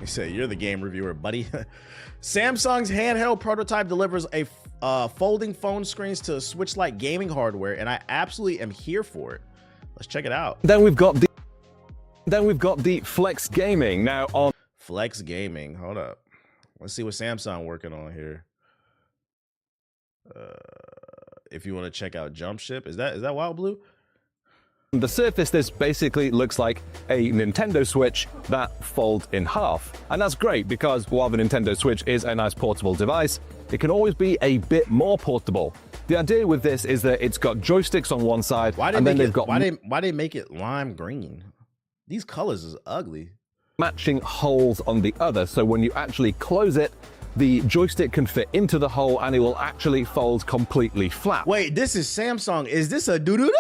They say you're the game reviewer, buddy. Samsung's handheld prototype delivers a folding phone screens to Switch-like gaming hardware, and I absolutely am here for it. Let's check it out. Then we've got the Flex Gaming now on Flex Gaming. Hold up. Let's see what Samsung working on here. If you want to check out Jump Ship, is that Wild Blue? the surface. This basically looks like a Nintendo Switch that folds in half. And that's great because while the Nintendo Switch is a nice portable device, it can always be a bit more portable. The idea with this is that it's got joysticks on one side, and then they've got why they make it lime green? These colors is ugly. Matching holes on the other, so when you actually close it, the joystick can fit into the hole and it will actually fold completely flat. Wait, this is Samsung. Is this a doo-doo-doo-doo-doo?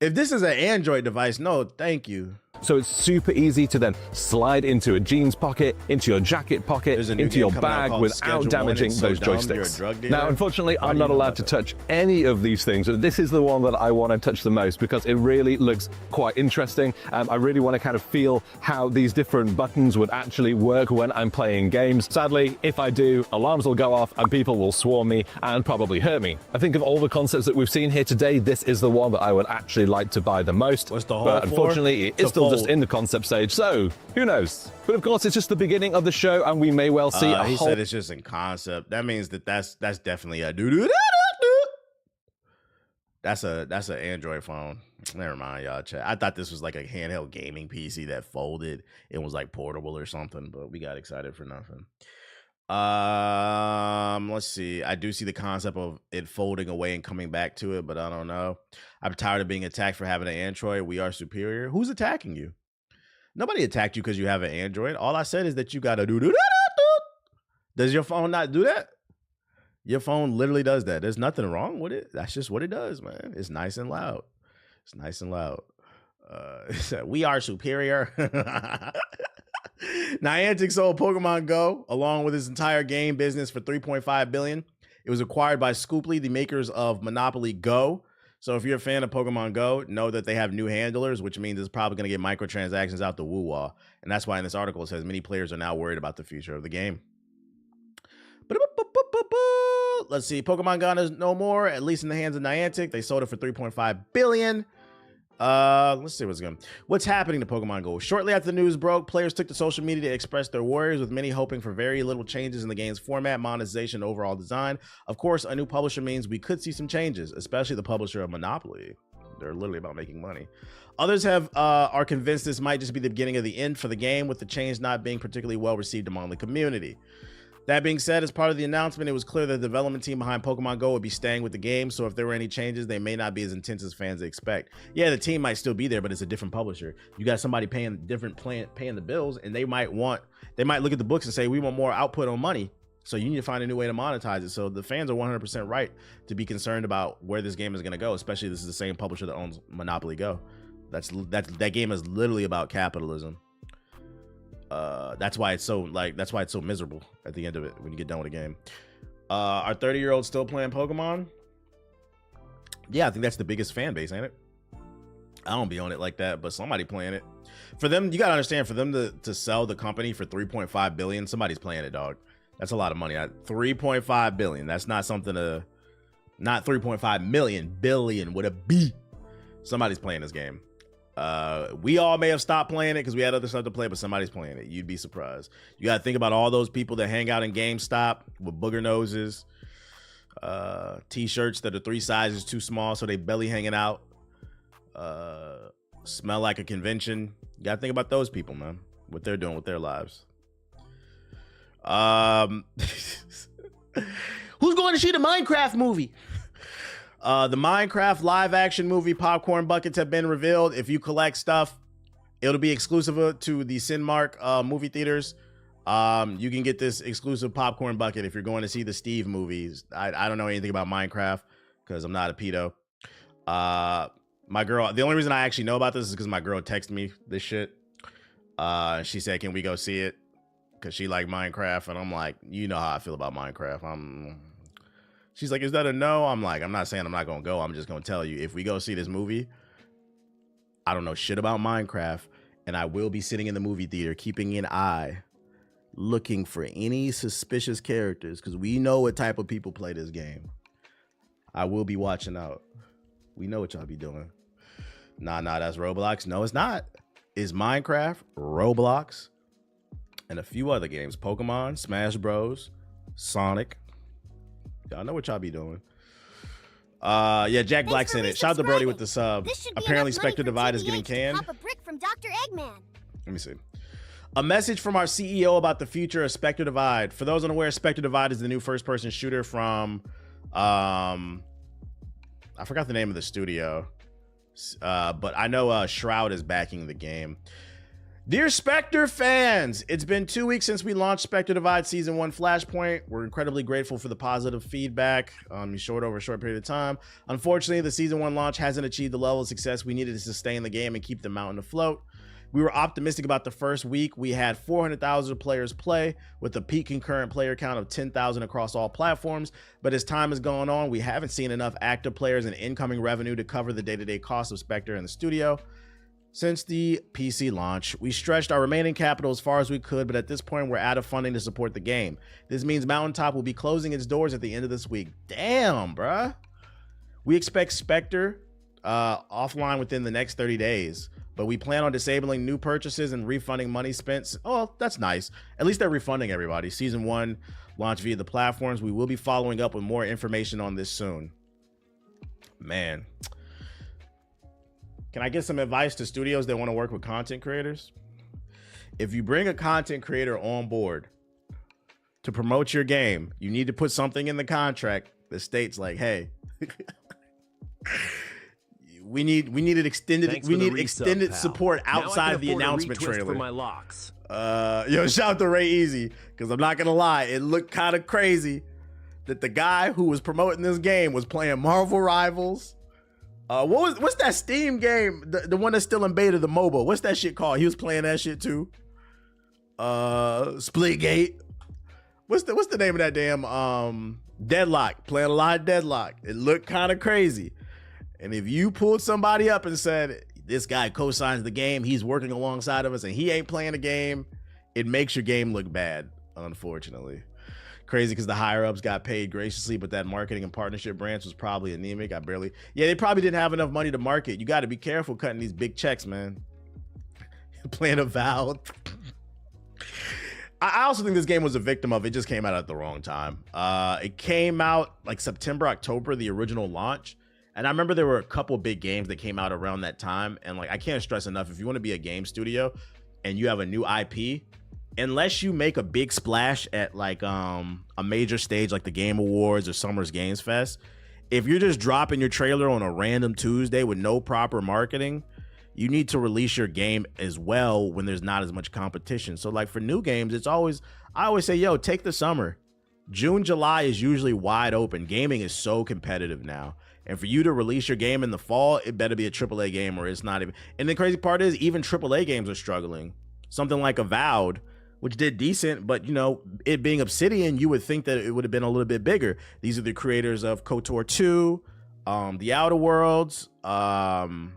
If this is an Android device, no, thank you. So it's super easy to then slide into a jeans pocket, into your jacket pocket, into your bag without damaging those joysticks. Now, unfortunately, I'm not allowed to touch any of these things. This is the one that I want to touch the most because it really looks quite interesting. I really want to kind of feel how these different buttons would actually work when I'm playing games. Sadly, if I do, alarms will go off and people will swarm me and probably hurt me. I think of all the concepts that we've seen here today, this is the one that I would actually like to buy the most. But unfortunately, it is still just in the concept stage, so who knows? But of course, it's just the beginning of the show, and we may well see he said it's just in concept. That means that's definitely a doo-doo-doo-doo-doo. That's an Android phone. Never mind, y'all. Chat. I thought this was like a handheld gaming PC that folded and was like portable or something, but we got excited for nothing. Let's see. I do see the concept of it folding away and coming back to it, but I don't know. I'm tired of being attacked for having an Android. We are superior. Who's attacking you? Nobody attacked you because you have an Android. All I said is that you got to do. Does your phone not do that? Your phone literally does that. There's nothing wrong with it. That's just what it does, man. It's nice and loud. It's nice and loud. We are superior. Niantic sold Pokemon Go along with its entire game business for $3.5 billion. It was acquired by Scooply, the makers of Monopoly Go. So if you're a fan of Pokemon Go, know that they have new handlers, which means it's probably going to get microtransactions out the woo-wah. And that's why in this article it says many players are now worried about the future of the game. Let's see. Pokemon Go is no more, at least in the hands of Niantic. They sold it for $3.5 billion. Let's see what's happening to Pokemon Go. Shortly after the news broke, players took to social media to express their worries, with many hoping for very little changes in the game's format, monetization, and overall design. Of course, a new publisher means we could see some changes, especially the publisher of Monopoly. They're literally about making money. Others are convinced this might just be the beginning of the end for the game, with the change not being particularly well received among the community. That being said, as part of the announcement, it was clear that the development team behind Pokemon Go would be staying with the game, so if there were any changes, they may not be as intense as fans expect. Yeah, the team might still be there, but it's a different publisher. You got somebody paying the bills, and they might look at the books and say, we want more output on money, so you need to find a new way to monetize it. So the fans are 100% right to be concerned about where this game is going to go, especially this is the same publisher that owns Monopoly Go. That game is literally about capitalism. That's why it's so miserable at the end of it when you get done with the game. Are 30-year-olds still playing Pokemon? Yeah, I think that's the biggest fan base, ain't it? I don't be on it like that, but somebody playing it. For them, you gotta understand, for them to sell the company for $3.5 billion, somebody's playing it, dog. That's a lot of money. $3.5 billion. That's not something not 3.5 million, billion with a B. Somebody's playing this game. We all may have stopped playing it because we had other stuff to play, but somebody's playing it. You'd be surprised. You got to think about all those people that hang out in GameStop with booger noses, t-shirts that are 3 sizes too small so they belly hanging out, smell like a convention. You got to think about those people, man, what they're doing with their lives. Who's going to see the Minecraft movie? The Minecraft live action movie popcorn buckets have been revealed. If you collect stuff, it'll be exclusive to the Cinemark movie theaters. You can get this exclusive popcorn bucket if you're going to see the Steve movies. I don't know anything about Minecraft because I'm not a pedo. My girl, the only reason I actually know about this is because my girl texted me this shit. She said, can we go see it? Because she liked Minecraft. And I'm like, you know how I feel about Minecraft. She's like, is that a no? I'm like, I'm not saying I'm not going to go. I'm just going to tell you, if we go see this movie, I don't know shit about Minecraft. And I will be sitting in the movie theater, keeping an eye, looking for any suspicious characters. Because we know what type of people play this game. I will be watching out. We know what y'all be doing. Nah, that's Roblox. No, it's not. It's Minecraft, Roblox, and a few other games. Pokemon, Smash Bros, Sonic. Y'all know what y'all be doing. Yeah, Jack Black's in it. Shout out to Brody with the sub. Apparently Spectre Divide is getting canned. Pop a brick from Dr. Eggman. Let me see. A message from our CEO about the future of Spectre Divide. For those unaware, Spectre Divide is the new first-person shooter from... I forgot the name of the studio, but I know Shroud is backing the game. Dear Spectre fans, it's been 2 weeks since we launched Spectre Divide Season 1 Flashpoint. We're incredibly grateful for the positive feedback. Over a short period of time. Unfortunately, the Season 1 launch hasn't achieved the level of success we needed to sustain the game and keep the mountain afloat. We were optimistic about the first week. We had 400,000 players play with a peak concurrent player count of 10,000 across all platforms. But as time has gone on, we haven't seen enough active players and incoming revenue to cover the day-to-day costs of Spectre in the studio. Since the PC launch, we stretched our remaining capital as far as we could, but at this point, we're out of funding to support the game. This means Mountaintop will be closing its doors at the end of this week. Damn, bruh. We expect Spectre offline within the next 30 days. But we plan on disabling new purchases and refunding money spent. Oh, that's nice. At least they're refunding everybody. Season 1 launch via the platforms. We will be following up with more information on this soon. Man. Can I get some advice to studios that want to work with content creators? If you bring a content creator on board to promote your game, you need to put something in the contract that states like, hey, we need extended support outside of the announcement trailer. For my locks. Yo, shout out to Ray Easy, because I'm not gonna lie, it looked kind of crazy that the guy who was promoting this game was playing Marvel Rivals. What's that Steam game? The one that's still in beta, the mobile. What's that shit called? He was playing that shit too. Splitgate. What's the name of that damn Deadlock? Playing a lot of Deadlock. It looked kind of crazy. And if you pulled somebody up and said, this guy co-signs the game, he's working alongside of us, and he ain't playing the game, it makes your game look bad, unfortunately. Crazy because the higher-ups got paid graciously, but that marketing and partnership branch was probably anemic. They probably didn't have enough money to market. You got to be careful cutting these big checks, man. Playing Avowed. I also think this game was a victim of, it just came out at the wrong time. It came out like September, October, the original launch. And I remember there were a couple big games that came out around that time. And like, I can't stress enough, if you want to be a game studio and you have a new IP, unless you make a big splash at like a major stage like the Game Awards or Summer's Games Fest, if you're just dropping your trailer on a random Tuesday with no proper marketing, you need to release your game as well when there's not as much competition. So like for new games, I always say, yo, take the summer. June, July is usually wide open. Gaming is so competitive now. And for you to release your game in the fall, it better be a AAA game or it's not even. And the crazy part is even AAA games are struggling. Something like Avowed, which did decent, but you know, it being Obsidian, you would think that it would have been a little bit bigger. These are the creators of KOTOR 2, The Outer Worlds, Fallout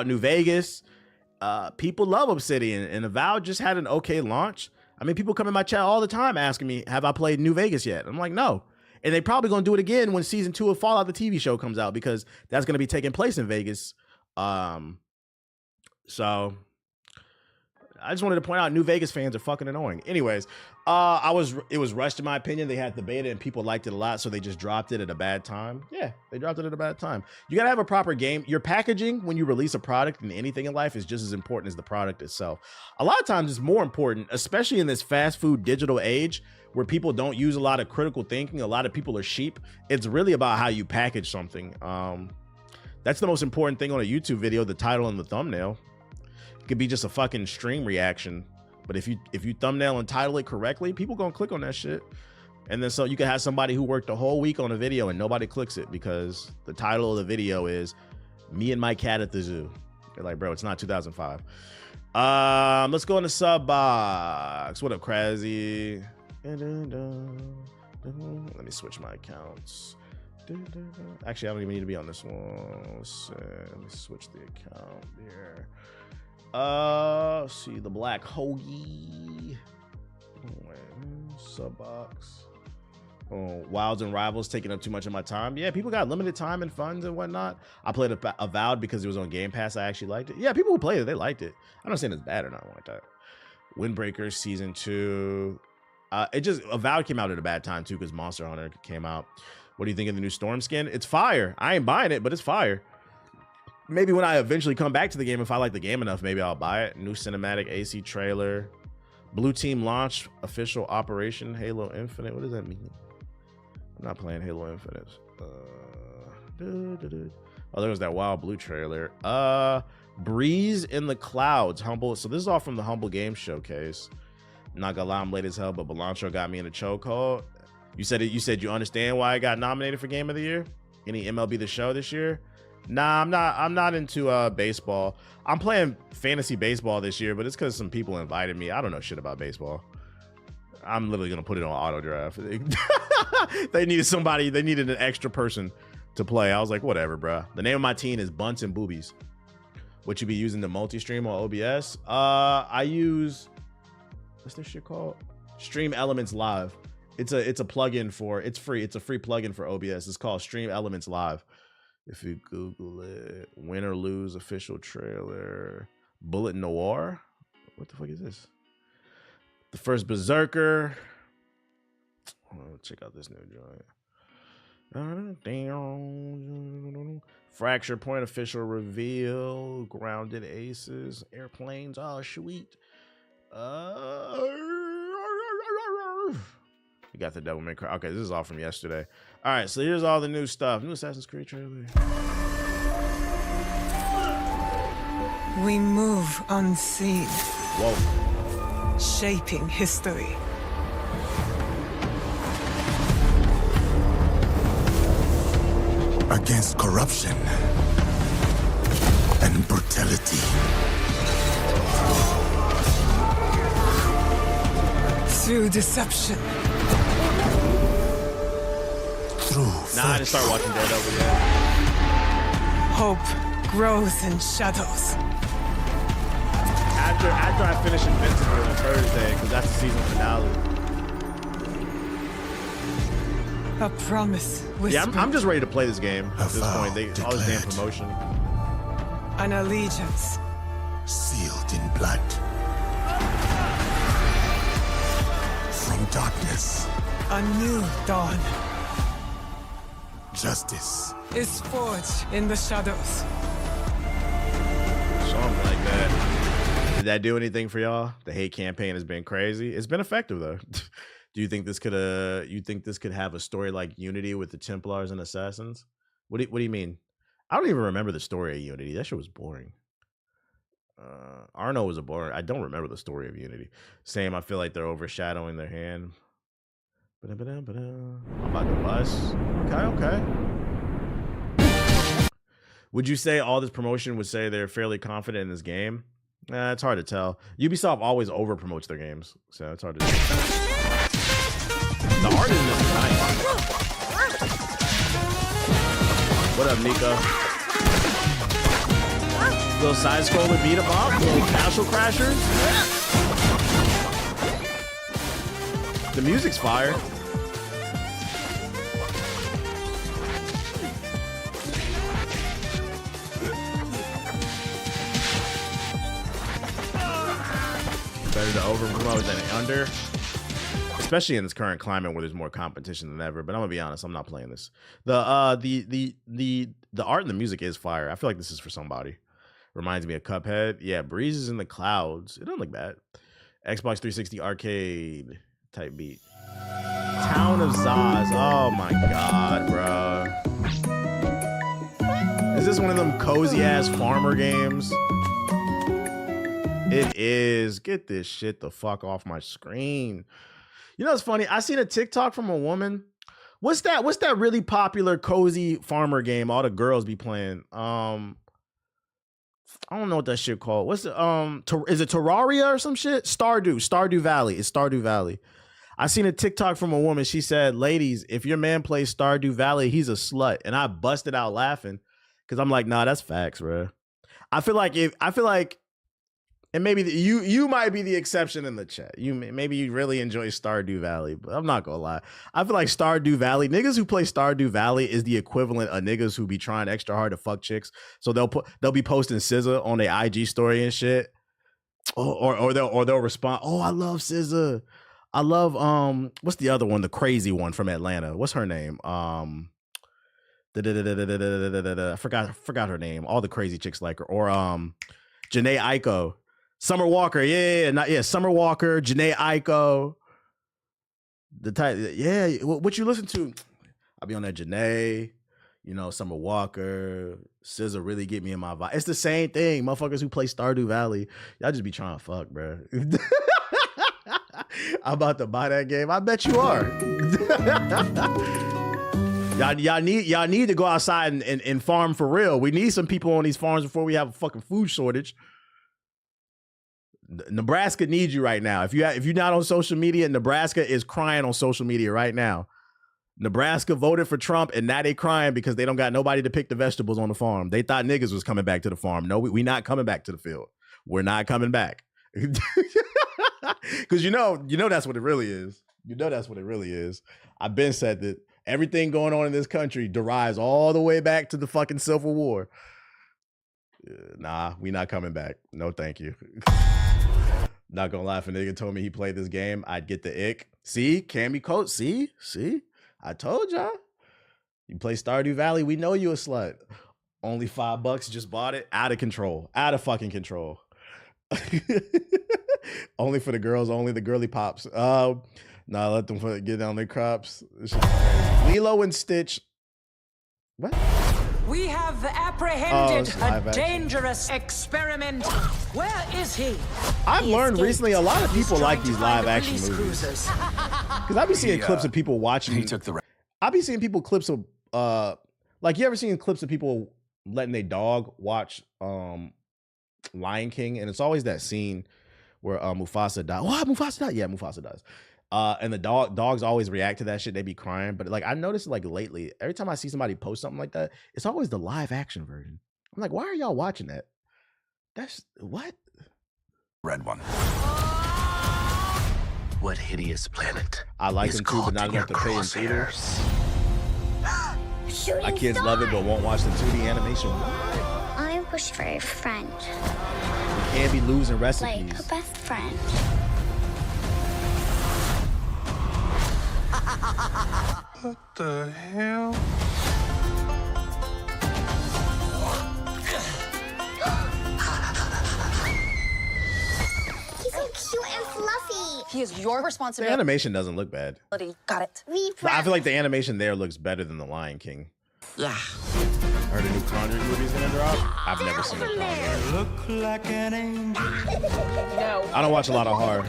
New Vegas. People love Obsidian, and Avowed just had an okay launch. I mean, people come in my chat all the time asking me, have I played New Vegas yet? I'm like, no. And they probably gonna do it again when season 2 of Fallout, the TV show, comes out, because that's gonna be taking place in Vegas. So I just wanted to point out New Vegas fans are fucking annoying. Anyways, it was rushed in my opinion. They had the beta and people liked it a lot, so they just dropped it at a bad time. Yeah, they dropped it at a bad time. You gotta have a proper game. Your packaging when you release a product in anything in life is just as important as the product itself. A lot of times it's more important, especially in this fast food digital age where people don't use a lot of critical thinking. A lot of people are sheep. It's really about how you package something. That's the most important thing on a YouTube video, the title and the thumbnail. It could be just a fucking stream reaction, but if you thumbnail and title it correctly, people gonna click on that shit. And then so you can have somebody who worked a whole week on a video and nobody clicks it because the title of the video is me and my cat at the zoo. They're like, bro, it's not 2005. Let's go into sub box. What up, Crazy? Let me switch my accounts. Actually, I don't even need to be on this one. Let me switch the account here. Let's see, the Black Hoagie. Sub box. Oh, Wilds and Rivals taking up too much of my time. Yeah, people got limited time and funds and whatnot. I played Avowed because it was on Game Pass. I actually liked it. Yeah, people who played it, they liked it. I'm not saying it's bad or not like that. Windbreaker Season 2. Avowed came out at a bad time too because Monster Hunter came out. What do you think of the new Storm skin? It's fire. I ain't buying it, but it's fire. Maybe when I eventually come back to the game, if I like the game enough, maybe I'll buy it. New cinematic AC trailer. Blue Team launch official Operation Halo Infinite. What does that mean? I'm not playing Halo Infinite. Oh, there was that Wild Blue trailer. Breeze in the Clouds. Humble. So this is all from the Humble Game Showcase. I'm not gonna lie, I'm late as hell, but Balancho got me in a chokehold. You said you understand why I got nominated for Game of the Year? Any MLB The Show this year? Nah, I'm not into baseball. I'm playing fantasy baseball this year, but it's because some people invited me. I don't know shit about baseball. I'm literally gonna put it on auto draft. They needed an extra person to play. I was like, whatever, bro. The name of my team is Bunts and Boobies. What you be using the multi-stream on OBS? I use, what's this shit called? Stream Elements Live. It's a plugin for, it's free. It's a free plugin for OBS. It's called Stream Elements Live. If you Google it, Win or Lose official trailer, Bullet Noir. What the fuck is this? The First Berserker. Oh, check out this new joint. Fracture Point official reveal. Grounded Aces. Airplanes. Oh, sweet. We got the Devil May Cry. Okay, this is all from yesterday. All right, so here's all the new stuff. New Assassin's Creed trailer. We move unseen. Whoa. Shaping history. Against corruption and brutality. Through deception. Nah, I didn't start watching Daredevil yet. Hope grows in shadows. After I finish Invincible on Thursday, because that's the season finale. A promise. Yeah, I'm just ready to play this game at this point. All this damn promotion. An allegiance. Sealed in blood. From darkness. A new dawn. Justice is forged in the shadows. Something like that. Did that do anything for y'all? The hate campaign has been crazy. It's been effective though. Do you think this could have a story like Unity with the Templars and Assassins? What do you mean? I don't even remember the story of Unity. That shit was boring. Arno was a boring. I don't remember the story of Unity. Same. I feel like they're overshadowing their hand. I'm about to bust. Okay. Would you say all this promotion would say they're fairly confident in this game? It's hard to tell. Ubisoft always over promotes their games, so it's hard to tell. The art in this is nice. What up, Nico? Little side scroller beat 'em up, little Castle Crashers. The music's fire. Is it over more than under? Especially in this current climate where there's more competition than ever. But I'm gonna be honest, I'm not playing this. The art and the music is fire. I feel like this is for somebody. Reminds me of Cuphead. Yeah, Breezes in the Clouds. It doesn't look bad. Xbox 360 arcade type beat. Town of Zaz. Oh my god, bro. Is this one of them cozy ass farmer games? It is. Get this shit the fuck off my screen. You know what's funny? I seen a TikTok from a woman. What's that really popular cozy farmer game all the girls be playing? I don't know what that shit called. What's it? Is it Terraria or some shit? Stardew Valley. It's Stardew Valley. I seen a TikTok from a woman. She said, "Ladies, if your man plays Stardew Valley, he's a slut." And I busted out laughing because I'm like, "Nah, that's facts, bro." I feel like, and maybe you might be the exception in the chat. Maybe you really enjoy Stardew Valley, but I'm not gonna lie. I feel like Stardew Valley, niggas who play Stardew Valley is the equivalent of niggas who be trying extra hard to fuck chicks. So they'll be posting SZA on their IG story and shit, or they'll respond, "Oh, I love SZA. I love what's the other one? The crazy one from Atlanta. What's her name? I forgot her name. All the crazy chicks like her. Or Janae Aiko." Summer Walker, Summer Walker, Janae Aiko. The type, what you listen to? I'll be on that Janae, Summer Walker, SZA really get me in my vibe. It's the same thing, motherfuckers who play Stardew Valley. Y'all just be trying to fuck, bro. I'm about to buy that game. I bet you are. y'all need to go outside and farm for real. We need some people on these farms before we have a fucking food shortage. Nebraska needs you right now. If you're not on social media, Nebraska is crying on social media right now. Nebraska voted for Trump, and now they crying because they don't got nobody to pick the vegetables on the farm. They thought niggas was coming back to the farm. No, we not coming back to the field. We're not coming back. Because you know that's what it really is. You know that's what it really is. I've been said that everything going on in this country derives all the way back to the fucking Civil War. Nah, we not coming back. No, thank you. Not gonna lie, if a nigga told me he played this game, I'd get the ick. See, Cammy Coat, see? I told y'all. You play Stardew Valley, we know you a slut. Only $5, just bought it. Out of control. Out of fucking control. Only for the girls, only the girly pops. Nah, let them get down their crops. Lilo and Stitch. What? We have apprehended a dangerous experiment. Where is he? I've learned recently a lot of people like these live action movies. Because I be seeing clips of people watching. He took the. I be seeing clips of like, you ever seen clips of people letting their dog watch Lion King, and it's always that scene where Mufasa died. Oh, Mufasa died. Yeah, Mufasa dies. And the dogs always react to that shit. They be crying. But like, I noticed like lately, every time I see somebody post something like that, it's always the live action version. I'm like, why are y'all watching that? That's what? Red one. What hideous planet? I like them too, but not enough to pay in theaters. My kids love it, but won't watch the 2D animation. I wish for a friend. You can't be losing recipes. Like a best friend. What the hell? He's so cute and fluffy. He is your The responsibility. animation doesn't look bad. Got it. I feel like the animation there looks better than The Lion King. Yeah. Heard a new Conjuring movie's gonna drop? I've never seen a Conjuring. Look like an angel. No. I don't watch a lot of horror.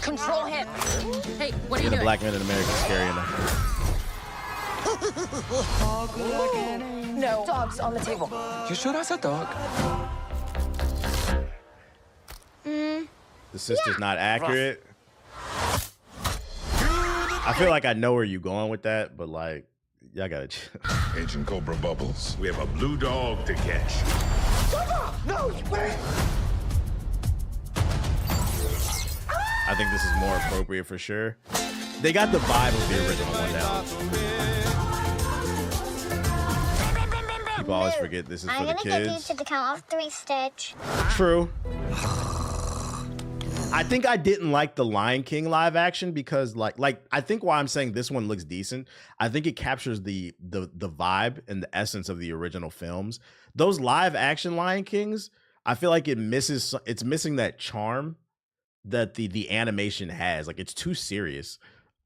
Control him. Hey, what are you Even a doing? black man in America is scary enough. No. Dogs on the table. You sure that's a dog? The sister's not accurate. I feel like I know where you're going with that, but like, y'all gotta chill. Agent Cobra Bubbles. We have a blue dog to catch. No, wait. I think this is more appropriate for sure. They got the vibe of the original one now. People always forget this is for the I'm gonna get you kids. to the count of 3, Stitch. True. I think I didn't like the Lion King live action because like I think why I'm saying this one looks decent. I think it captures the vibe and the essence of the original films. Those live action Lion Kings, I feel like it's missing that charm that the animation has. Like it's too serious.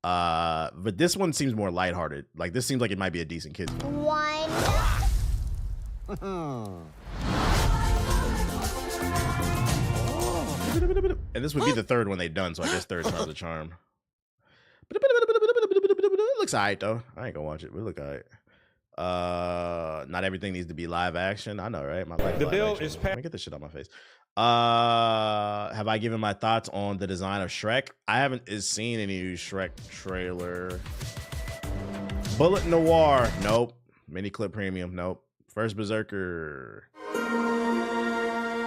But this one seems more lighthearted. Like this seems like it might be a decent kids film. One. And this would be the third one they've done, so I guess third's part of the charm. It looks alright though. I ain't gonna watch it, but it look alright. Not everything needs to be live action. I know, right? My life. The bill is passed. Let me get this shit on my face. Have I given my thoughts on the design of Shrek? I haven't seen any new Shrek trailer. Bullet Noir, nope. Mini Clip Premium, nope. First Berserker.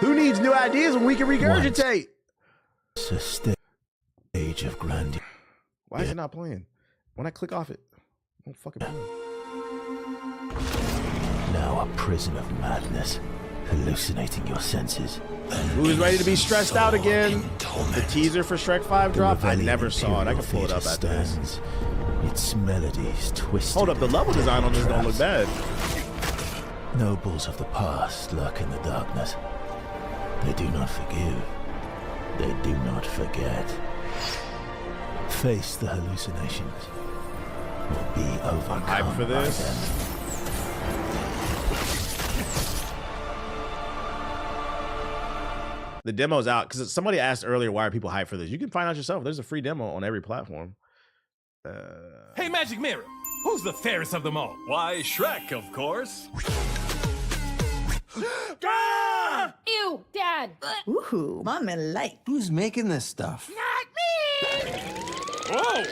Who needs new ideas when we can regurgitate? It's a stage of grandeur. Why is it not playing? When I click off it, it won't fucking play. Now a prison of madness, hallucinating your senses. Who is ready to be stressed out again? The teaser for Shrek 5 dropped? I never saw it. I can pull it up after this. Its melodies twisted. Hold up, the level design on this don't look bad. Nobles of the past lurk in the darkness. They do not forgive. They do not forget. Face the hallucinations. Or be overcome. I'm hyped for this. The demo's out because somebody asked earlier, why are people hyped for this? You can find out yourself. There's a free demo on every platform. Hey, Magic Mirror, who's the fairest of them all? Why, Shrek, of course. Ew, Dad. Ooh, Mommy like. Who's making this stuff? Not me. Whoa!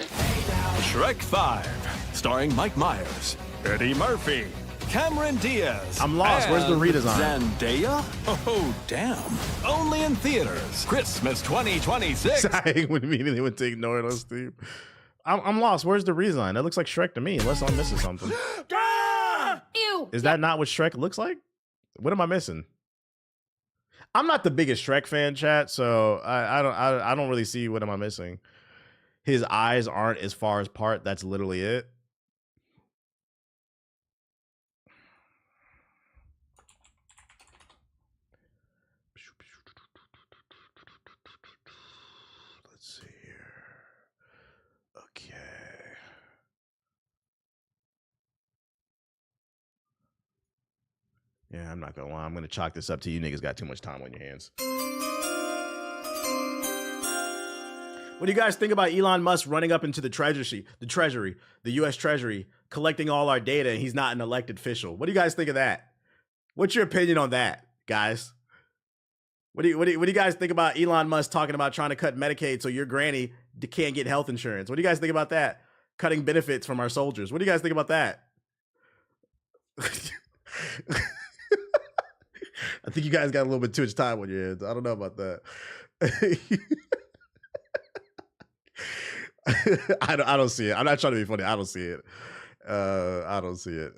Shrek 5, starring Mike Myers, Eddie Murphy, Cameron Diaz. I'm lost. Where's the redesign? Zendaya? Oh, damn. Only in theaters. Christmas 2026. I would immediately went to ignore it on Steam. I'm lost. Where's the redesign? That looks like Shrek to me, unless I'm missing something. Ew. Is that not what Shrek looks like? What am I missing? I'm not the biggest Shrek fan, chat, so I don't really see what am I missing. His eyes aren't as far apart. That's literally it. Let's see here. Okay. Yeah, I'm not gonna lie. I'm gonna chalk this up to you niggas got too much time on your hands. What do you guys think about Elon Musk running up into the treasury, the U.S. Treasury, collecting all our data, and he's not an elected official? What do you guys think of that? What's your opinion on that, guys? What do you guys think about Elon Musk talking about trying to cut Medicaid so your granny can't get health insurance? What do you guys think about that? Cutting benefits from our soldiers. What do you guys think about that? I think you guys got a little bit too much time on your hands. I don't know about that. I don't see it. I'm not trying to be funny. I don't see it. I don't see it.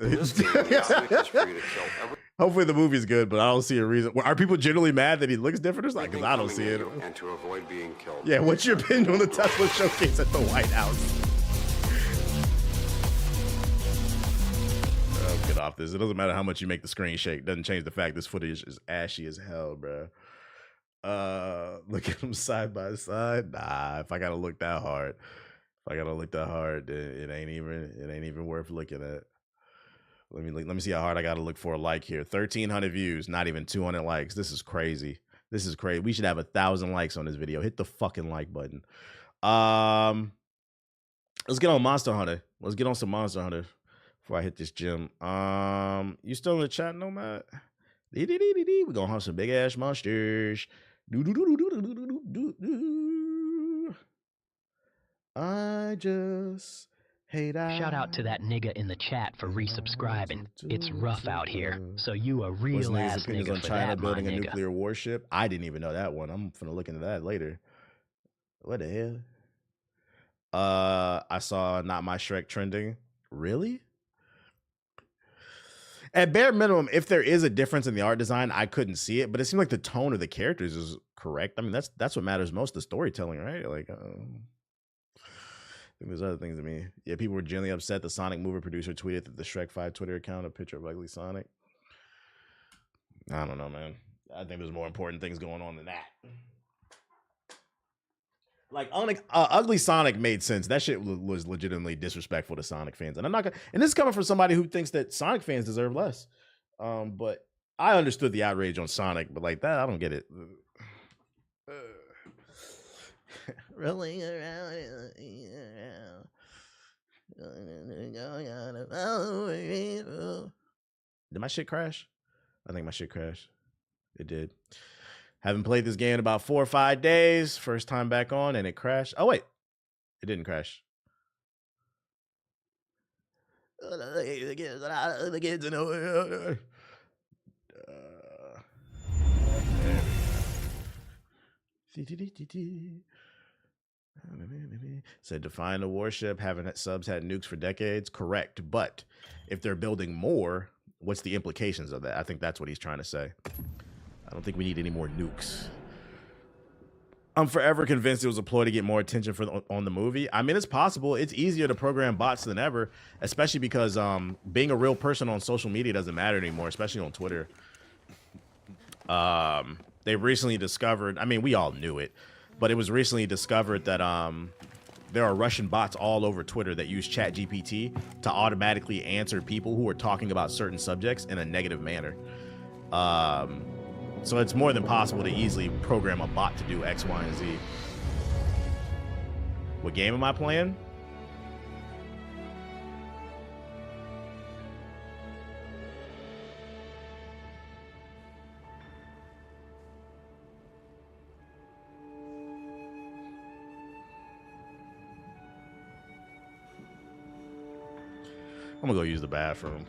Hopefully the movie's good, but I don't see a reason. Are people generally mad that he looks different or something? Because I don't see it. And to avoid being killed. Yeah, what's your opinion on the Tesla showcase at the White House? Get off this. It doesn't matter how much you make the screen shake. It doesn't change the fact this footage is ashy as hell, bro. Look at them side by side. Nah, if I gotta look that hard, then it ain't even worth looking at. Let me see how hard I gotta look for a like here. 1,300 views, not even 200 likes. This is crazy. This is crazy. We should have 1,000 likes on this video. Hit the fucking like button. Let's get on Monster Hunter. Let's get on some Monster Hunter before I hit this gym. You still in the chat, Nomad? We're gonna hunt some big ass monsters. I just hate. Shout out to that nigga in the chat for resubscribing. It's rough out here, so you a real ass nigga on for China that, building my a nigga. nuclear warship. I didn't even know that one. I'm finna look into that later. What the hell? I saw Not My Shrek trending. Really? At bare minimum, if there is a difference in the art design, I couldn't see it, but it seemed like the tone of the characters is correct. I mean, that's what matters most, the storytelling, right? Like, I think there's other things to me. Yeah, people were genuinely upset. The Sonic movie producer tweeted that the Shrek 5 Twitter account a picture of ugly Sonic. I don't know, man. I think there's more important things going on than that. Like, ugly Sonic made sense. That shit was legitimately disrespectful to Sonic fans, and I'm not gonna. And this is coming from somebody who thinks that Sonic fans deserve less. But I understood the outrage on Sonic, but like that, I don't get it. Rolling around. Did my shit crash? I think my shit crashed. It did. Haven't played this game in about 4 or 5 days. First time back on, and it crashed. Oh, wait. It didn't crash. The kids in the said define the warship, having subs had nukes for decades. Correct. But if they're building more, what's the implications of that? I think that's what he's trying to say. I don't think we need any more nukes. I'm forever convinced it was a ploy to get more attention on the movie. I mean, it's possible. It's easier to program bots than ever, especially because being a real person on social media doesn't matter anymore, especially on Twitter. They recently discovered, I mean, we all knew it, but it was recently discovered that there are Russian bots all over Twitter that use ChatGPT to automatically answer people who are talking about certain subjects in a negative manner. So it's more than possible to easily program a bot to do X, Y, and Z. What game am I playing? I'm gonna go use the bathroom.